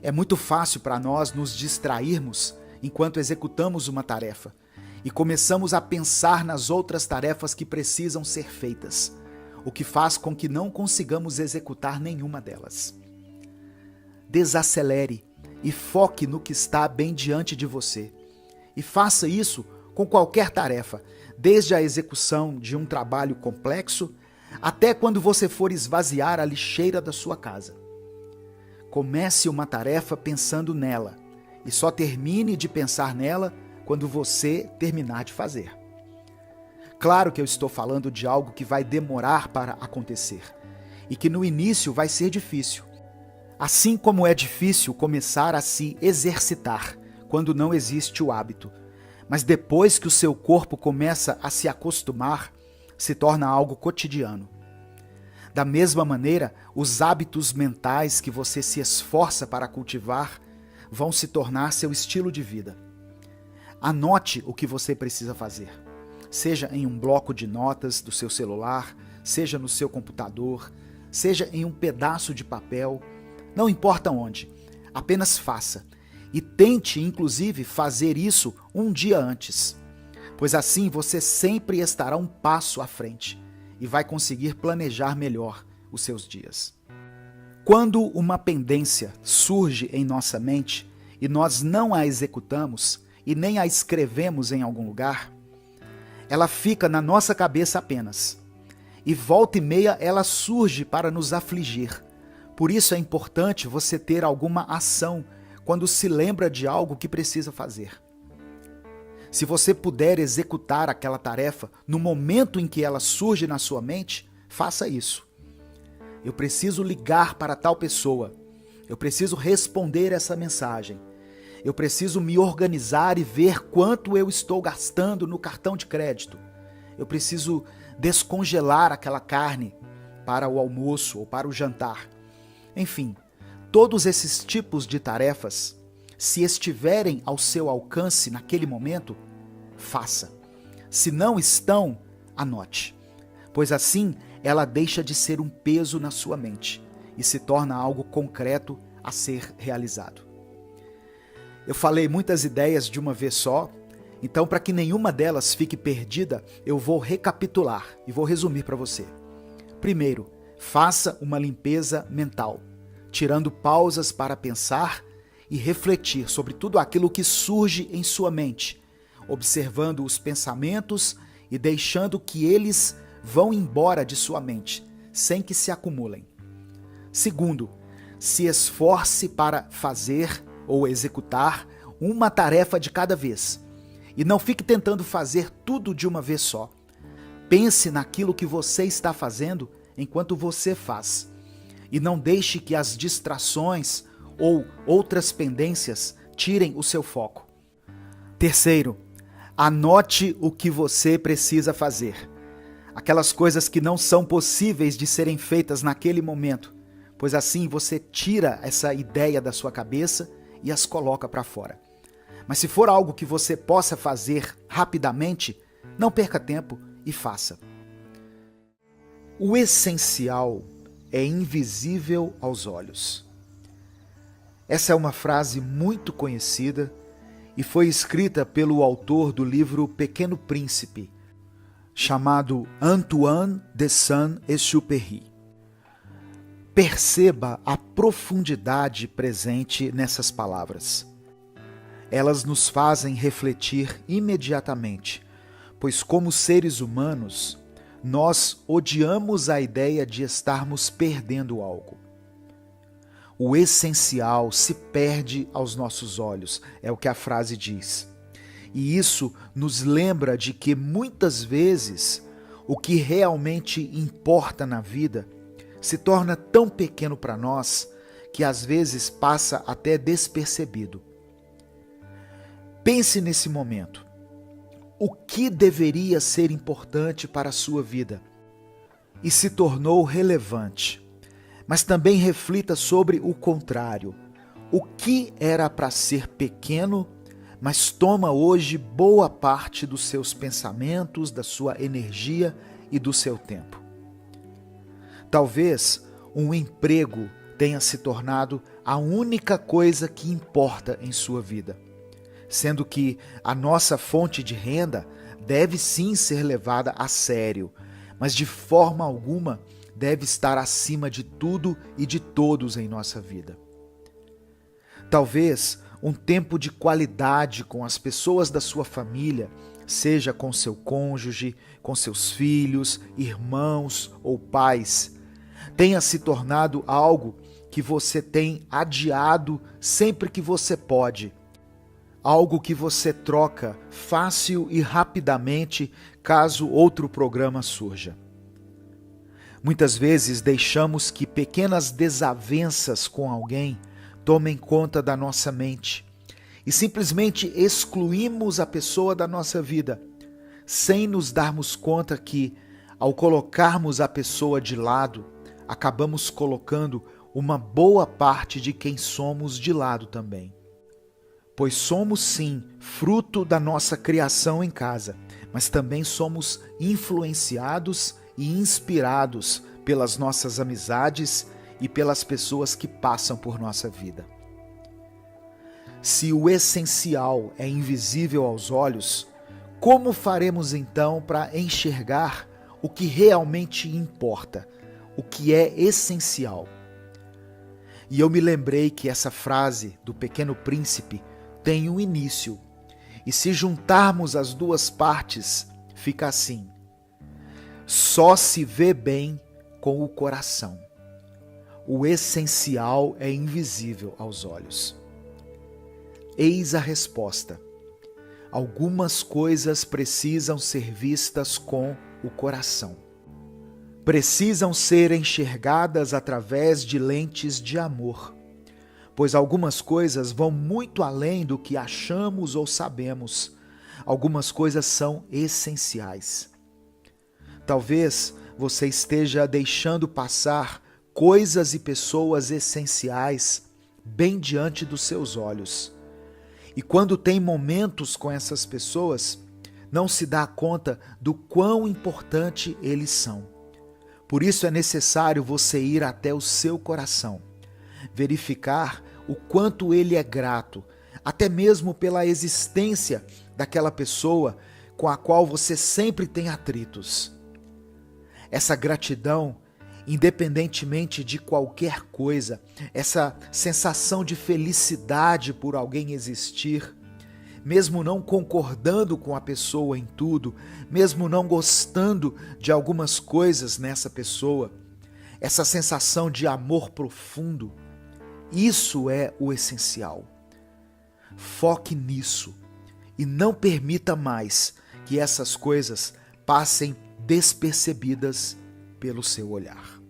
É muito fácil para nós nos distrairmos enquanto executamos uma tarefa e começamos a pensar nas outras tarefas que precisam ser feitas, o que faz com que não consigamos executar nenhuma delas. Desacelere e foque no que está bem diante de você. E faça isso com qualquer tarefa, desde a execução de um trabalho complexo até quando você for esvaziar a lixeira da sua casa. Comece uma tarefa pensando nela e só termine de pensar nela quando você terminar de fazer. Claro que eu estou falando de algo que vai demorar para acontecer e que no início vai ser difícil. Assim como é difícil começar a se exercitar quando não existe o hábito, mas depois que o seu corpo começa a se acostumar, se torna algo cotidiano. Da mesma maneira, os hábitos mentais que você se esforça para cultivar vão se tornar seu estilo de vida. Anote o que você precisa fazer, seja em um bloco de notas do seu celular, seja no seu computador, seja em um pedaço de papel, não importa onde, apenas faça. E tente, inclusive, fazer isso um dia antes, pois assim você sempre estará um passo à frente e vai conseguir planejar melhor os seus dias. Quando uma pendência surge em nossa mente e nós não a executamos e nem a escrevemos em algum lugar, ela fica na nossa cabeça apenas. E volta e meia ela surge para nos afligir. Por isso é importante você ter alguma ação quando se lembra de algo que precisa fazer. Se você puder executar aquela tarefa no momento em que ela surge na sua mente, faça isso. Eu preciso ligar para tal pessoa. Eu preciso responder essa mensagem. Eu preciso me organizar e ver quanto eu estou gastando no cartão de crédito. Eu preciso descongelar aquela carne para o almoço ou para o jantar. Enfim, todos esses tipos de tarefas, se estiverem ao seu alcance naquele momento, faça. Se não estão, anote, pois assim ela deixa de ser um peso na sua mente e se torna algo concreto a ser realizado. Eu falei muitas ideias de uma vez só, então para que nenhuma delas fique perdida, eu vou recapitular e vou resumir para você. Primeiro, faça uma limpeza mental, tirando pausas para pensar e refletir sobre tudo aquilo que surge em sua mente, observando os pensamentos e deixando que eles vão embora de sua mente, sem que se acumulem. Segundo, se esforce para fazer ou executar uma tarefa de cada vez. E não fique tentando fazer tudo de uma vez só. Pense naquilo que você está fazendo enquanto você faz. E não deixe que as distrações ou outras pendências tirem o seu foco. Terceiro, anote o que você precisa fazer. Aquelas coisas que não são possíveis de serem feitas naquele momento, pois assim você tira essa ideia da sua cabeça e as coloca para fora. Mas se for algo que você possa fazer rapidamente, não perca tempo e faça. O essencial é invisível aos olhos. Essa é uma frase muito conhecida e foi escrita pelo autor do livro Pequeno Príncipe, chamado Antoine de Saint-Exupéry. Perceba a profundidade presente nessas palavras. Elas nos fazem refletir imediatamente, pois como seres humanos, nós odiamos a ideia de estarmos perdendo algo. O essencial se perde aos nossos olhos, é o que a frase diz. E isso nos lembra de que muitas vezes o que realmente importa na vida se torna tão pequeno para nós que às vezes passa até despercebido. Pense nesse momento. O que deveria ser importante para a sua vida e se tornou relevante? Mas também reflita sobre o contrário. O que era para ser pequeno, mas toma hoje boa parte dos seus pensamentos, da sua energia e do seu tempo. Talvez um emprego tenha se tornado a única coisa que importa em sua vida, sendo que a nossa fonte de renda deve sim ser levada a sério, mas de forma alguma deve estar acima de tudo e de todos em nossa vida. Talvez um tempo de qualidade com as pessoas da sua família, seja com seu cônjuge, com seus filhos, irmãos ou pais, tenha se tornado algo que você tem adiado sempre que você pode, algo que você troca fácil e rapidamente caso outro programa surja. Muitas vezes deixamos que pequenas desavenças com alguém tomem conta da nossa mente e simplesmente excluímos a pessoa da nossa vida, sem nos darmos conta que, ao colocarmos a pessoa de lado, acabamos colocando uma boa parte de quem somos de lado também. Pois somos sim fruto da nossa criação em casa, mas também somos influenciados e inspirados pelas nossas amizades e pelas pessoas que passam por nossa vida. Se o essencial é invisível aos olhos, como faremos então para enxergar o que realmente importa, o que é essencial? E eu me lembrei que essa frase do Pequeno Príncipe tem um início, e se juntarmos as duas partes, fica assim: só se vê bem com o coração. O essencial é invisível aos olhos. Eis a resposta. Algumas coisas precisam ser vistas com o coração. Precisam ser enxergadas através de lentes de amor, pois algumas coisas vão muito além do que achamos ou sabemos. Algumas coisas são essenciais. Talvez você esteja deixando passar coisas e pessoas essenciais bem diante dos seus olhos. E quando tem momentos com essas pessoas, não se dá conta do quão importante eles são. Por isso é necessário você ir até o seu coração, verificar o quanto ele é grato, até mesmo pela existência daquela pessoa com a qual você sempre tem atritos. Essa gratidão, independentemente de qualquer coisa, essa sensação de felicidade por alguém existir, mesmo não concordando com a pessoa em tudo, mesmo não gostando de algumas coisas nessa pessoa, essa sensação de amor profundo, isso é o essencial. Foque nisso e não permita mais que essas coisas passem despercebidas pelo seu olhar.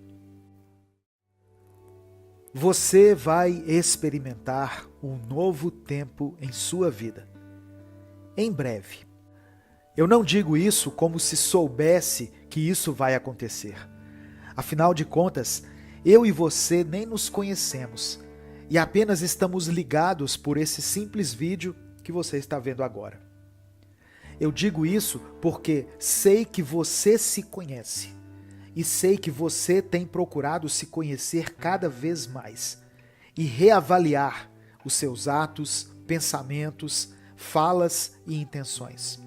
Você vai experimentar um novo tempo em sua vida. Em breve. Eu não digo isso como se soubesse que isso vai acontecer. Afinal de contas, eu e você nem nos conhecemos e apenas estamos ligados por esse simples vídeo que você está vendo agora. Eu digo isso porque sei que você se conhece e sei que você tem procurado se conhecer cada vez mais e reavaliar os seus atos, pensamentos, falas e intenções.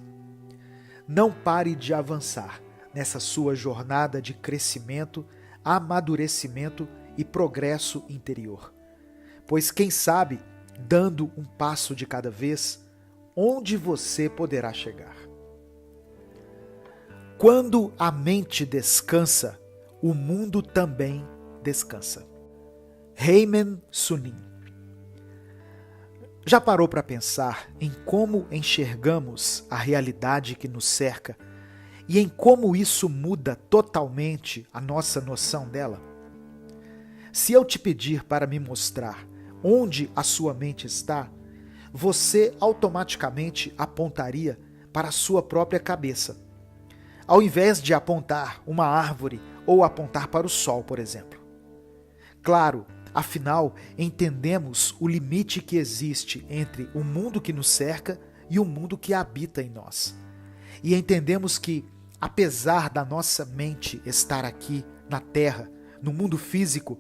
Não pare de avançar nessa sua jornada de crescimento, amadurecimento e progresso interior. Pois quem sabe, dando um passo de cada vez, onde você poderá chegar. Quando a mente descansa, o mundo também descansa. Haemin Sunim. Já parou para pensar em como enxergamos a realidade que nos cerca e em como isso muda totalmente a nossa noção dela? Se eu te pedir para me mostrar onde a sua mente está, você automaticamente apontaria para a sua própria cabeça, ao invés de apontar uma árvore ou apontar para o sol, por exemplo. Claro, afinal, entendemos o limite que existe entre o mundo que nos cerca e o mundo que habita em nós. E entendemos que, apesar da nossa mente estar aqui na Terra, no mundo físico,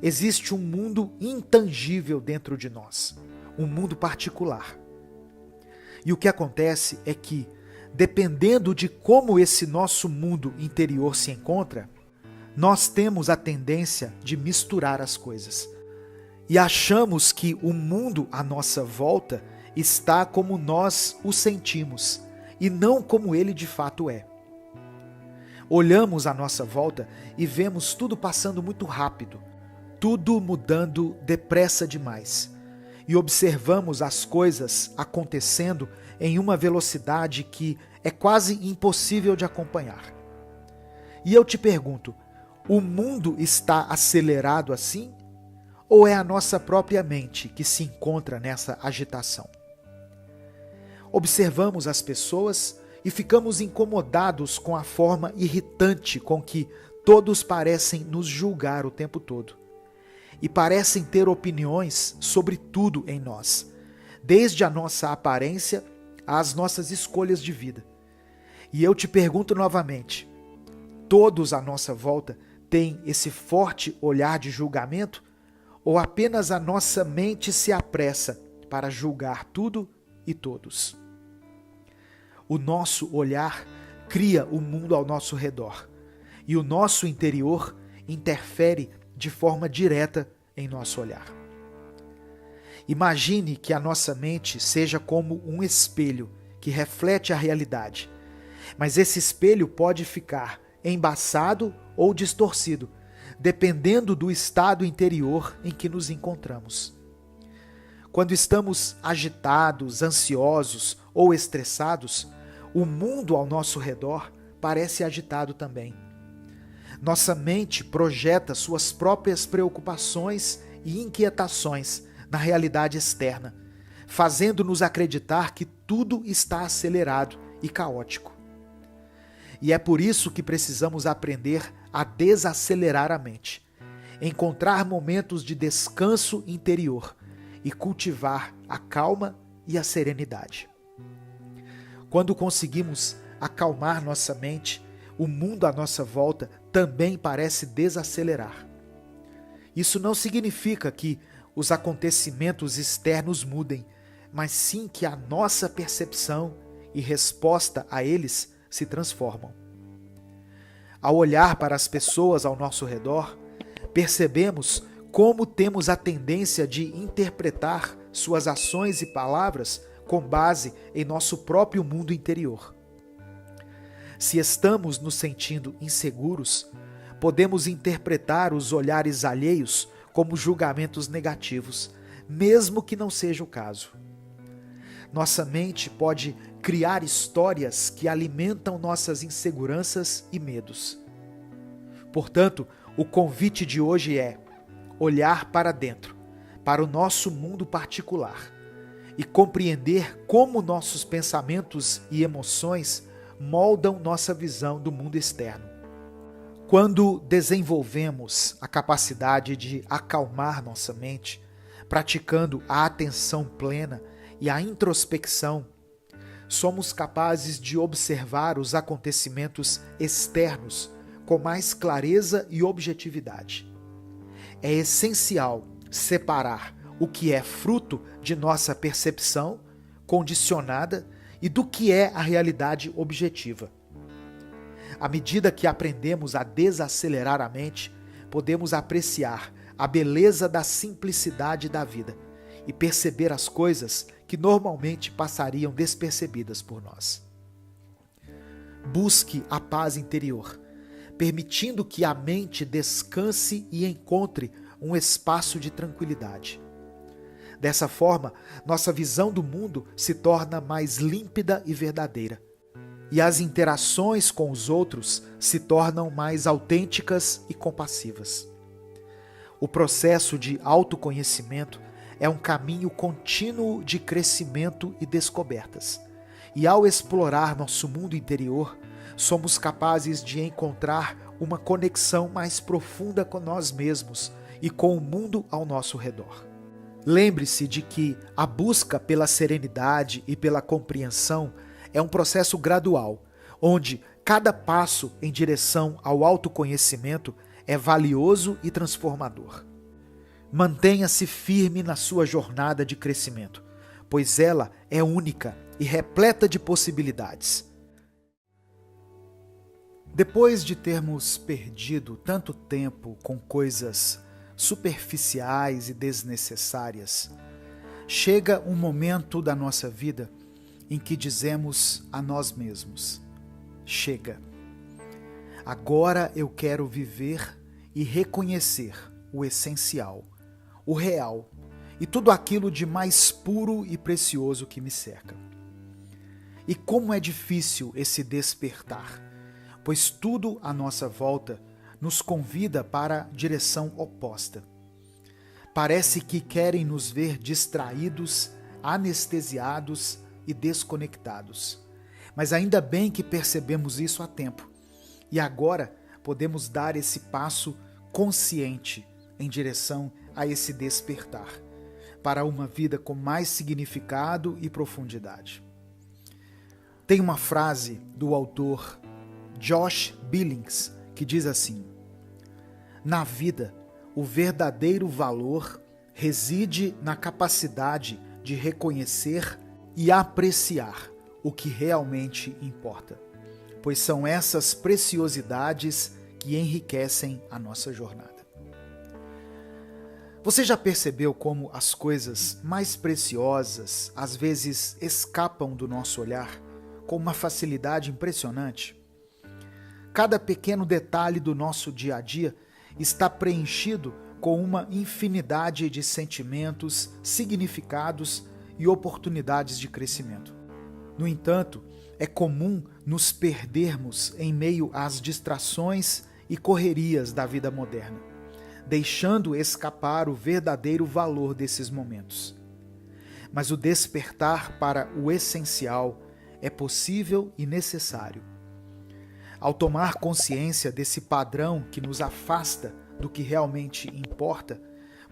existe um mundo intangível dentro de nós, um mundo particular. E o que acontece é que, dependendo de como esse nosso mundo interior se encontra, nós temos a tendência de misturar as coisas. E achamos que o mundo à nossa volta está como nós o sentimos, e não como ele de fato é. Olhamos à nossa volta e vemos tudo passando muito rápido, tudo mudando depressa demais. e observamos as coisas acontecendo em uma velocidade que é quase impossível de acompanhar. E eu te pergunto, o mundo está acelerado assim? Ou é a nossa própria mente que se encontra nessa agitação? Observamos as pessoas e ficamos incomodados com a forma irritante com que todos parecem nos julgar o tempo todo. E parecem ter opiniões sobre tudo em nós, desde a nossa aparência às nossas escolhas de vida. E eu te pergunto novamente, todos à nossa volta têm esse forte olhar de julgamento? Ou apenas a nossa mente se apressa para julgar tudo e todos? O nosso olhar cria o mundo ao nosso redor, e o nosso interior interfere de forma direta em nosso olhar. Imagine que a nossa mente seja como um espelho que reflete a realidade, mas esse espelho pode ficar embaçado ou distorcido, dependendo do estado interior em que nos encontramos. Quando estamos agitados, ansiosos ou estressados, o mundo ao nosso redor parece agitado também. Nossa mente projeta suas próprias preocupações e inquietações na realidade externa, fazendo-nos acreditar que tudo está acelerado e caótico. E é por isso que precisamos aprender a desacelerar a mente, encontrar momentos de descanso interior e cultivar a calma e a serenidade. Quando conseguimos acalmar nossa mente, o mundo à nossa volta também parece desacelerar. Isso não significa que os acontecimentos externos mudem, mas sim que a nossa percepção e resposta a eles se transformam. Ao olhar para as pessoas ao nosso redor, percebemos como temos a tendência de interpretar suas ações e palavras com base em nosso próprio mundo interior. Se estamos nos sentindo inseguros, podemos interpretar os olhares alheios como julgamentos negativos, mesmo que não seja o caso. Nossa mente pode criar histórias que alimentam nossas inseguranças e medos. Portanto, o convite de hoje é olhar para dentro, para o nosso mundo particular, e compreender como nossos pensamentos e emoções moldam nossa visão do mundo externo. Quando desenvolvemos a capacidade de acalmar nossa mente, praticando a atenção plena e a introspecção, somos capazes de observar os acontecimentos externos com mais clareza e objetividade. É essencial separar o que é fruto de nossa percepção condicionada e do que é a realidade objetiva. À medida que aprendemos a desacelerar a mente, podemos apreciar a beleza da simplicidade da vida e perceber as coisas que normalmente passariam despercebidas por nós. Busque a paz interior, permitindo que a mente descanse e encontre um espaço de tranquilidade. Dessa forma, nossa visão do mundo se torna mais límpida e verdadeira, e as interações com os outros se tornam mais autênticas e compassivas. O processo de autoconhecimento é um caminho contínuo de crescimento e descobertas, e ao explorar nosso mundo interior, somos capazes de encontrar uma conexão mais profunda com nós mesmos e com o mundo ao nosso redor. Lembre-se de que a busca pela serenidade e pela compreensão é um processo gradual, onde cada passo em direção ao autoconhecimento é valioso e transformador. Mantenha-se firme na sua jornada de crescimento, pois ela é única e repleta de possibilidades. Depois de termos perdido tanto tempo com coisas superficiais e desnecessárias, chega um momento da nossa vida em que dizemos a nós mesmos: chega. Agora eu quero viver e reconhecer o essencial, o real, e tudo aquilo de mais puro e precioso que me cerca. E como é difícil esse despertar, pois tudo à nossa volta nos convida para a direção oposta. Parece que querem nos ver distraídos, anestesiados e desconectados. Mas ainda bem que percebemos isso a tempo. E agora podemos dar esse passo consciente em direção a esse despertar, para uma vida com mais significado e profundidade. Tem uma frase do autor Josh Billings que diz assim: na vida, o verdadeiro valor reside na capacidade de reconhecer e apreciar o que realmente importa, pois são essas preciosidades que enriquecem a nossa jornada. Você já percebeu como as coisas mais preciosas às vezes escapam do nosso olhar com uma facilidade impressionante? Cada pequeno detalhe do nosso dia a dia está preenchido com uma infinidade de sentimentos, significados e oportunidades de crescimento. No entanto, é comum nos perdermos em meio às distrações e correrias da vida moderna, deixando escapar o verdadeiro valor desses momentos. Mas o despertar para o essencial é possível e necessário. Ao tomar consciência desse padrão que nos afasta do que realmente importa,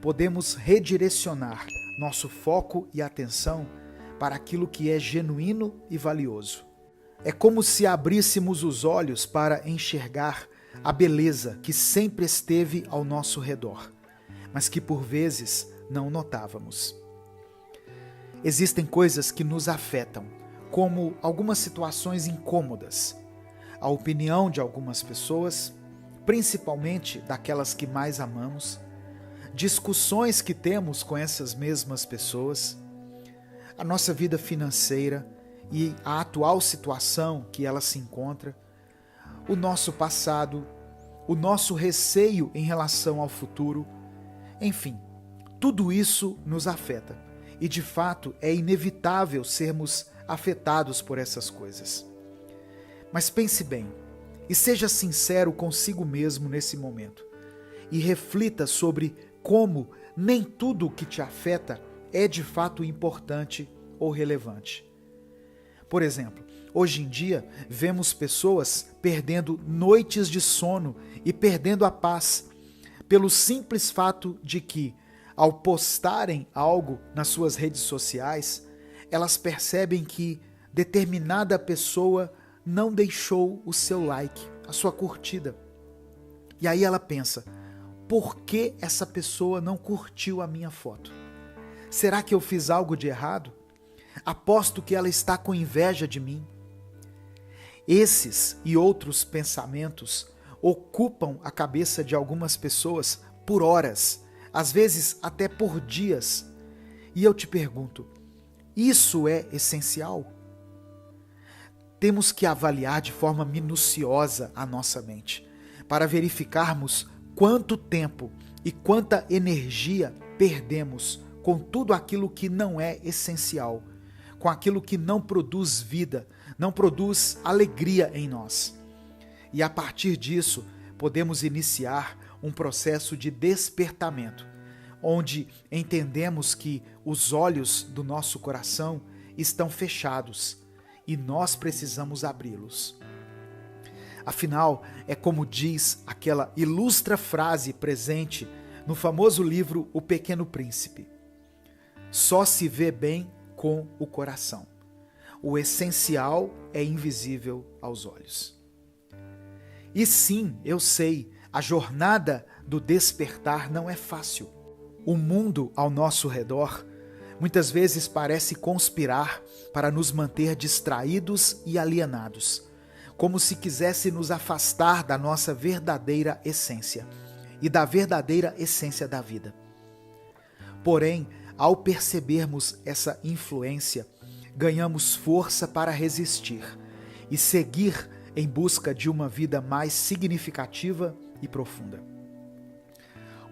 podemos redirecionar nosso foco e atenção para aquilo que é genuíno e valioso. É como se abríssemos os olhos para enxergar a beleza que sempre esteve ao nosso redor, mas que por vezes não notávamos. Existem coisas que nos afetam, como algumas situações incômodas, a opinião de algumas pessoas, principalmente daquelas que mais amamos, discussões que temos com essas mesmas pessoas, a nossa vida financeira e a atual situação que ela se encontra, o nosso passado, o nosso receio em relação ao futuro, enfim, tudo isso nos afeta e de fato é inevitável sermos afetados por essas coisas. Mas pense bem e seja sincero consigo mesmo nesse momento e reflita sobre como nem tudo que te afeta é de fato importante ou relevante. Por exemplo, hoje em dia vemos pessoas perdendo noites de sono e perdendo a paz pelo simples fato de que, ao postarem algo nas suas redes sociais, elas percebem que determinada pessoa não deixou o seu like, a sua curtida. E aí ela pensa: por que essa pessoa não curtiu a minha foto? Será que eu fiz algo de errado? Aposto que ela está com inveja de mim. Esses e outros pensamentos ocupam a cabeça de algumas pessoas por horas, às vezes até por dias. E eu te pergunto, isso é essencial? Temos que avaliar de forma minuciosa a nossa mente, para verificarmos quanto tempo e quanta energia perdemos com tudo aquilo que não é essencial, com aquilo que não produz vida, não produz alegria em nós. E a partir disso, podemos iniciar um processo de despertamento, onde entendemos que os olhos do nosso coração estão fechados e nós precisamos abri-los. Afinal, é como diz aquela ilustra frase presente no famoso livro O Pequeno Príncipe: só se vê bem com o coração. O essencial é invisível aos olhos. E sim, eu sei, a jornada do despertar não é fácil. O mundo ao nosso redor muitas vezes parece conspirar para nos manter distraídos e alienados, como se quisesse nos afastar da nossa verdadeira essência e da verdadeira essência da vida. Porém, ao percebermos essa influência, ganhamos força para resistir e seguir em busca de uma vida mais significativa e profunda.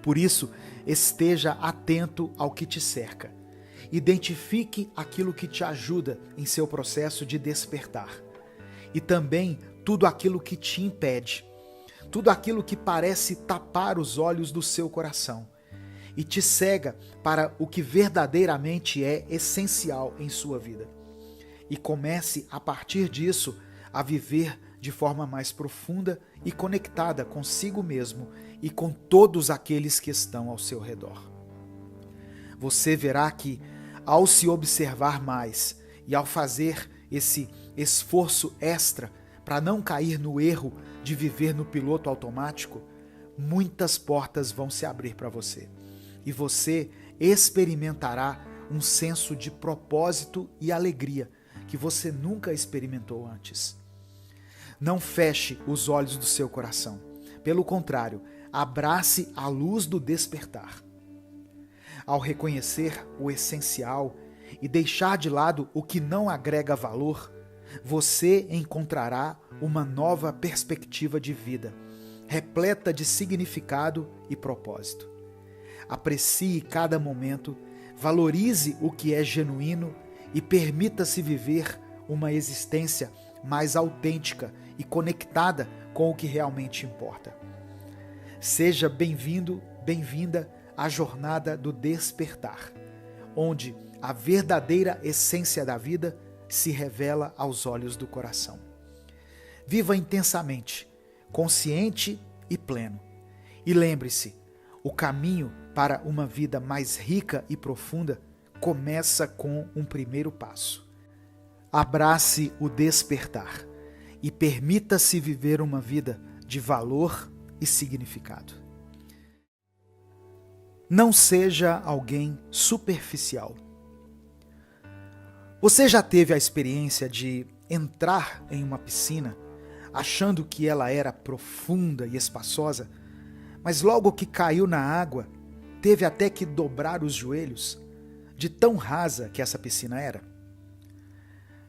Por isso, esteja atento ao que te cerca. Identifique aquilo que te ajuda em seu processo de despertar. E também tudo aquilo que te impede. Tudo aquilo que parece tapar os olhos do seu coração e te cega para o que verdadeiramente é essencial em sua vida. E comece, a partir disso, a viver de forma mais profunda e conectada consigo mesmo e com todos aqueles que estão ao seu redor. Você verá que, ao se observar mais e ao fazer esse esforço extra para não cair no erro de viver no piloto automático, muitas portas vão se abrir para você. E você experimentará um senso de propósito e alegria que você nunca experimentou antes. Não feche os olhos do seu coração. Pelo contrário, abrace a luz do despertar. Ao reconhecer o essencial e deixar de lado o que não agrega valor, você encontrará uma nova perspectiva de vida, repleta de significado e propósito. Aprecie cada momento, valorize o que é genuíno e permita-se viver uma existência mais autêntica e conectada com o que realmente importa. Seja bem-vindo, bem-vinda à jornada do despertar, onde a verdadeira essência da vida se revela aos olhos do coração. Viva intensamente, consciente e pleno. E lembre-se, o caminho para uma vida mais rica e profunda começa com um primeiro passo. Abrace o despertar e permita-se viver uma vida de valor e significado. Não seja alguém superficial. Você já teve a experiência de entrar em uma piscina achando que ela era profunda e espaçosa, mas logo que caiu na água, teve até que dobrar os joelhos, de tão rasa que essa piscina era?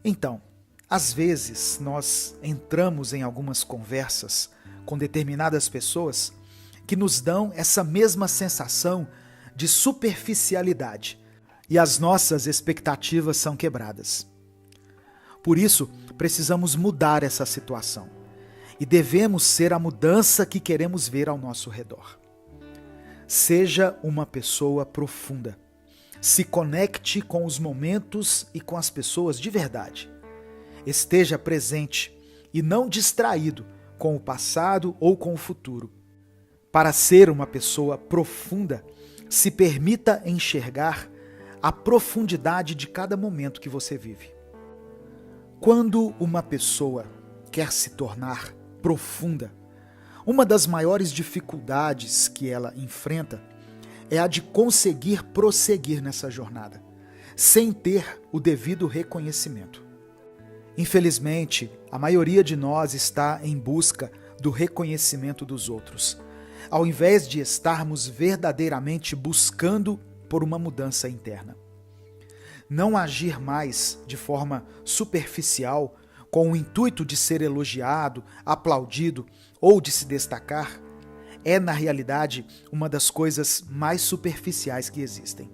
Então, às vezes nós entramos em algumas conversas com determinadas pessoas que nos dão essa mesma sensação de superficialidade e as nossas expectativas são quebradas. Por isso, precisamos mudar essa situação e devemos ser a mudança que queremos ver ao nosso redor. Seja uma pessoa profunda. Se conecte com os momentos e com as pessoas de verdade. Esteja presente e não distraído com o passado ou com o futuro. Para ser uma pessoa profunda, se permita enxergar a profundidade de cada momento que você vive. Quando uma pessoa quer se tornar profunda, uma das maiores dificuldades que ela enfrenta é a de conseguir prosseguir nessa jornada, sem ter o devido reconhecimento. Infelizmente, a maioria de nós está em busca do reconhecimento dos outros, ao invés de estarmos verdadeiramente buscando por uma mudança interna. Não agir mais de forma superficial, com o intuito de ser elogiado, aplaudido ou de se destacar, é, na realidade, uma das coisas mais superficiais que existem.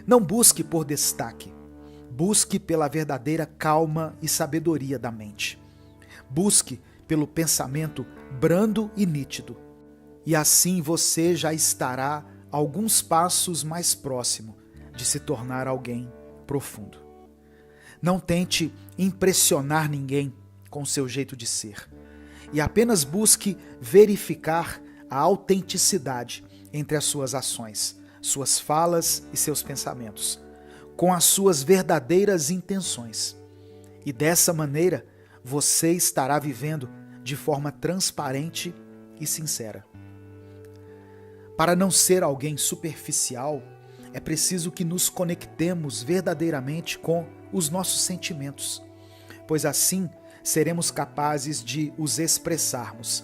Não busque por destaque, busque pela verdadeira calma e sabedoria da mente. Busque pelo pensamento brando e nítido, e assim você já estará alguns passos mais próximo de se tornar alguém profundo. Não tente impressionar ninguém com seu jeito de ser e apenas busque verificar a autenticidade entre as suas ações, suas falas e seus pensamentos, com as suas verdadeiras intenções. E dessa maneira, você estará vivendo de forma transparente e sincera. Para não ser alguém superficial, é preciso que nos conectemos verdadeiramente com os nossos sentimentos, pois assim seremos capazes de os expressarmos.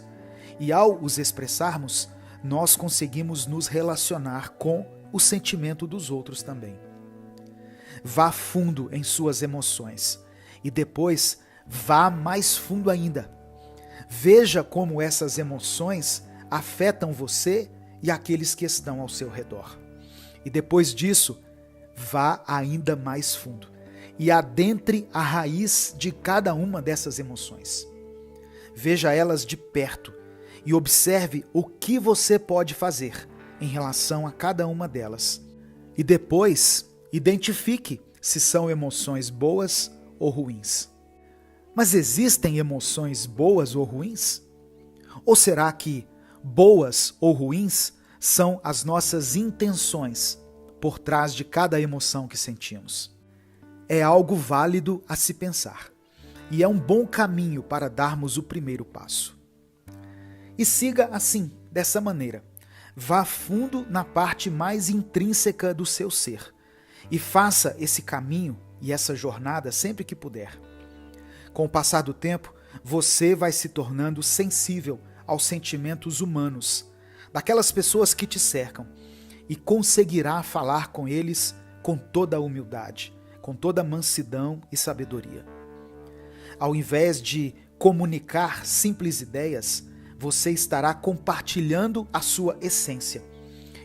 E ao os expressarmos, nós conseguimos nos relacionar com o sentimento dos outros também. Vá fundo em suas emoções e depois vá mais fundo ainda. Veja como essas emoções afetam você e aqueles que estão ao seu redor. E depois disso, vá ainda mais fundo e adentre a raiz de cada uma dessas emoções. Veja elas de perto e observe o que você pode fazer em relação a cada uma delas. E depois, identifique se são emoções boas ou ruins. Mas existem emoções boas ou ruins? Ou será que boas ou ruins são as nossas intenções por trás de cada emoção que sentimos? É algo válido a se pensar e é um bom caminho para darmos o primeiro passo. E siga assim, dessa maneira. Vá fundo na parte mais intrínseca do seu ser e faça esse caminho e essa jornada sempre que puder. Com o passar do tempo, você vai se tornando sensível aos sentimentos humanos, daquelas pessoas que te cercam, e conseguirá falar com eles com toda a humildade, com toda a mansidão e sabedoria. Ao invés de comunicar simples ideias, você estará compartilhando a sua essência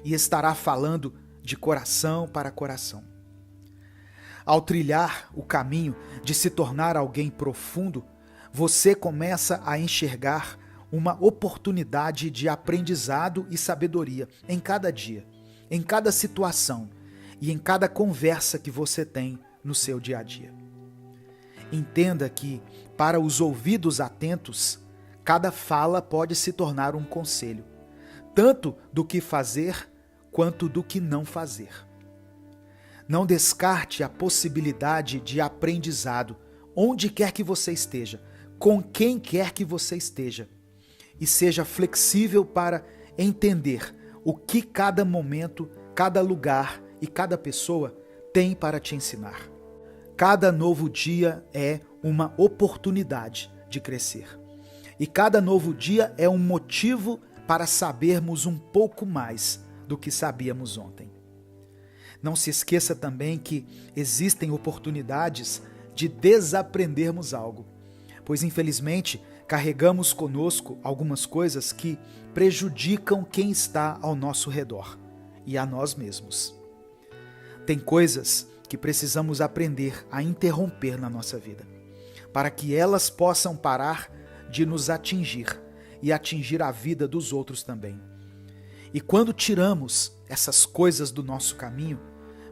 e estará falando de coração para coração. Ao trilhar o caminho de se tornar alguém profundo, você começa a enxergar uma oportunidade de aprendizado e sabedoria em cada dia, em cada situação e em cada conversa que você tem no seu dia a dia. Entenda que, para os ouvidos atentos, cada fala pode se tornar um conselho, tanto do que fazer quanto do que não fazer. Não descarte a possibilidade de aprendizado onde quer que você esteja, com quem quer que você esteja, e seja flexível para entender o que cada momento, cada lugar e cada pessoa tem para te ensinar. Cada novo dia é uma oportunidade de crescer. E cada novo dia é um motivo para sabermos um pouco mais do que sabíamos ontem. Não se esqueça também que existem oportunidades de desaprendermos algo, pois infelizmente carregamos conosco algumas coisas que prejudicam quem está ao nosso redor e a nós mesmos. Tem coisas que precisamos aprender a interromper na nossa vida, para que elas possam parar de nos atingir e atingir a vida dos outros também. E quando tiramos essas coisas do nosso caminho,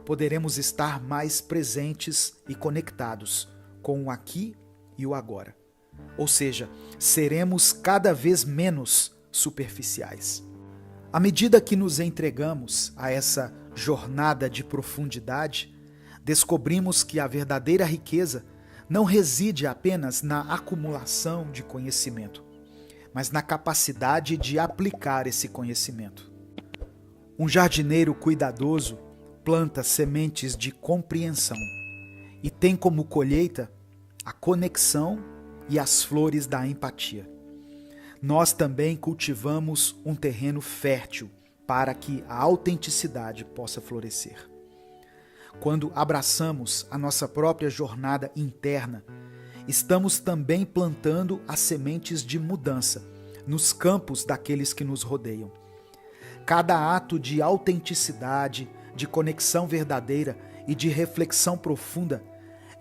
poderemos estar mais presentes e conectados com o aqui e o agora. Ou seja, seremos cada vez menos superficiais. À medida que nos entregamos a essa jornada de profundidade, descobrimos que a verdadeira riqueza não reside apenas na acumulação de conhecimento, mas na capacidade de aplicar esse conhecimento. Um jardineiro cuidadoso planta sementes de compreensão e tem como colheita a conexão e as flores da empatia. Nós também cultivamos um terreno fértil para que a autenticidade possa florescer. Quando abraçamos a nossa própria jornada interna, estamos também plantando as sementes de mudança nos campos daqueles que nos rodeiam. Cada ato de autenticidade, de conexão verdadeira e de reflexão profunda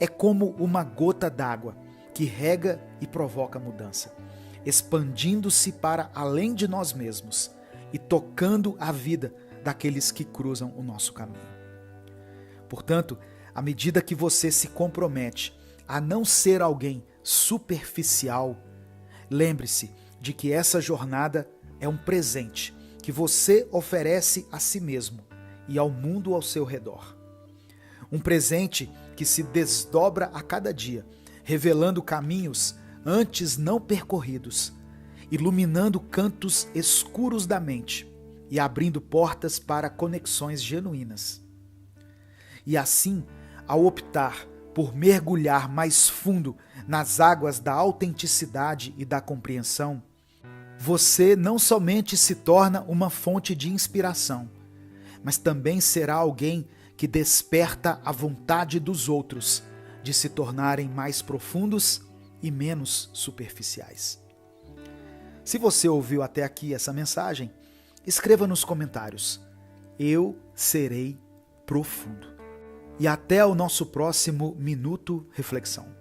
é como uma gota d'água que rega e provoca mudança, expandindo-se para além de nós mesmos e tocando a vida daqueles que cruzam o nosso caminho. Portanto, à medida que você se compromete a não ser alguém superficial, lembre-se de que essa jornada é um presente que você oferece a si mesmo e ao mundo ao seu redor. Um presente que se desdobra a cada dia, revelando caminhos antes não percorridos, iluminando cantos escuros da mente e abrindo portas para conexões genuínas. E assim, ao optar por mergulhar mais fundo nas águas da autenticidade e da compreensão, você não somente se torna uma fonte de inspiração, mas também será alguém que desperta a vontade dos outros de se tornarem mais profundos e menos superficiais. Se você ouviu até aqui essa mensagem, Escreva nos comentários. Eu serei profundo. E até o nosso próximo Minuto Reflexão.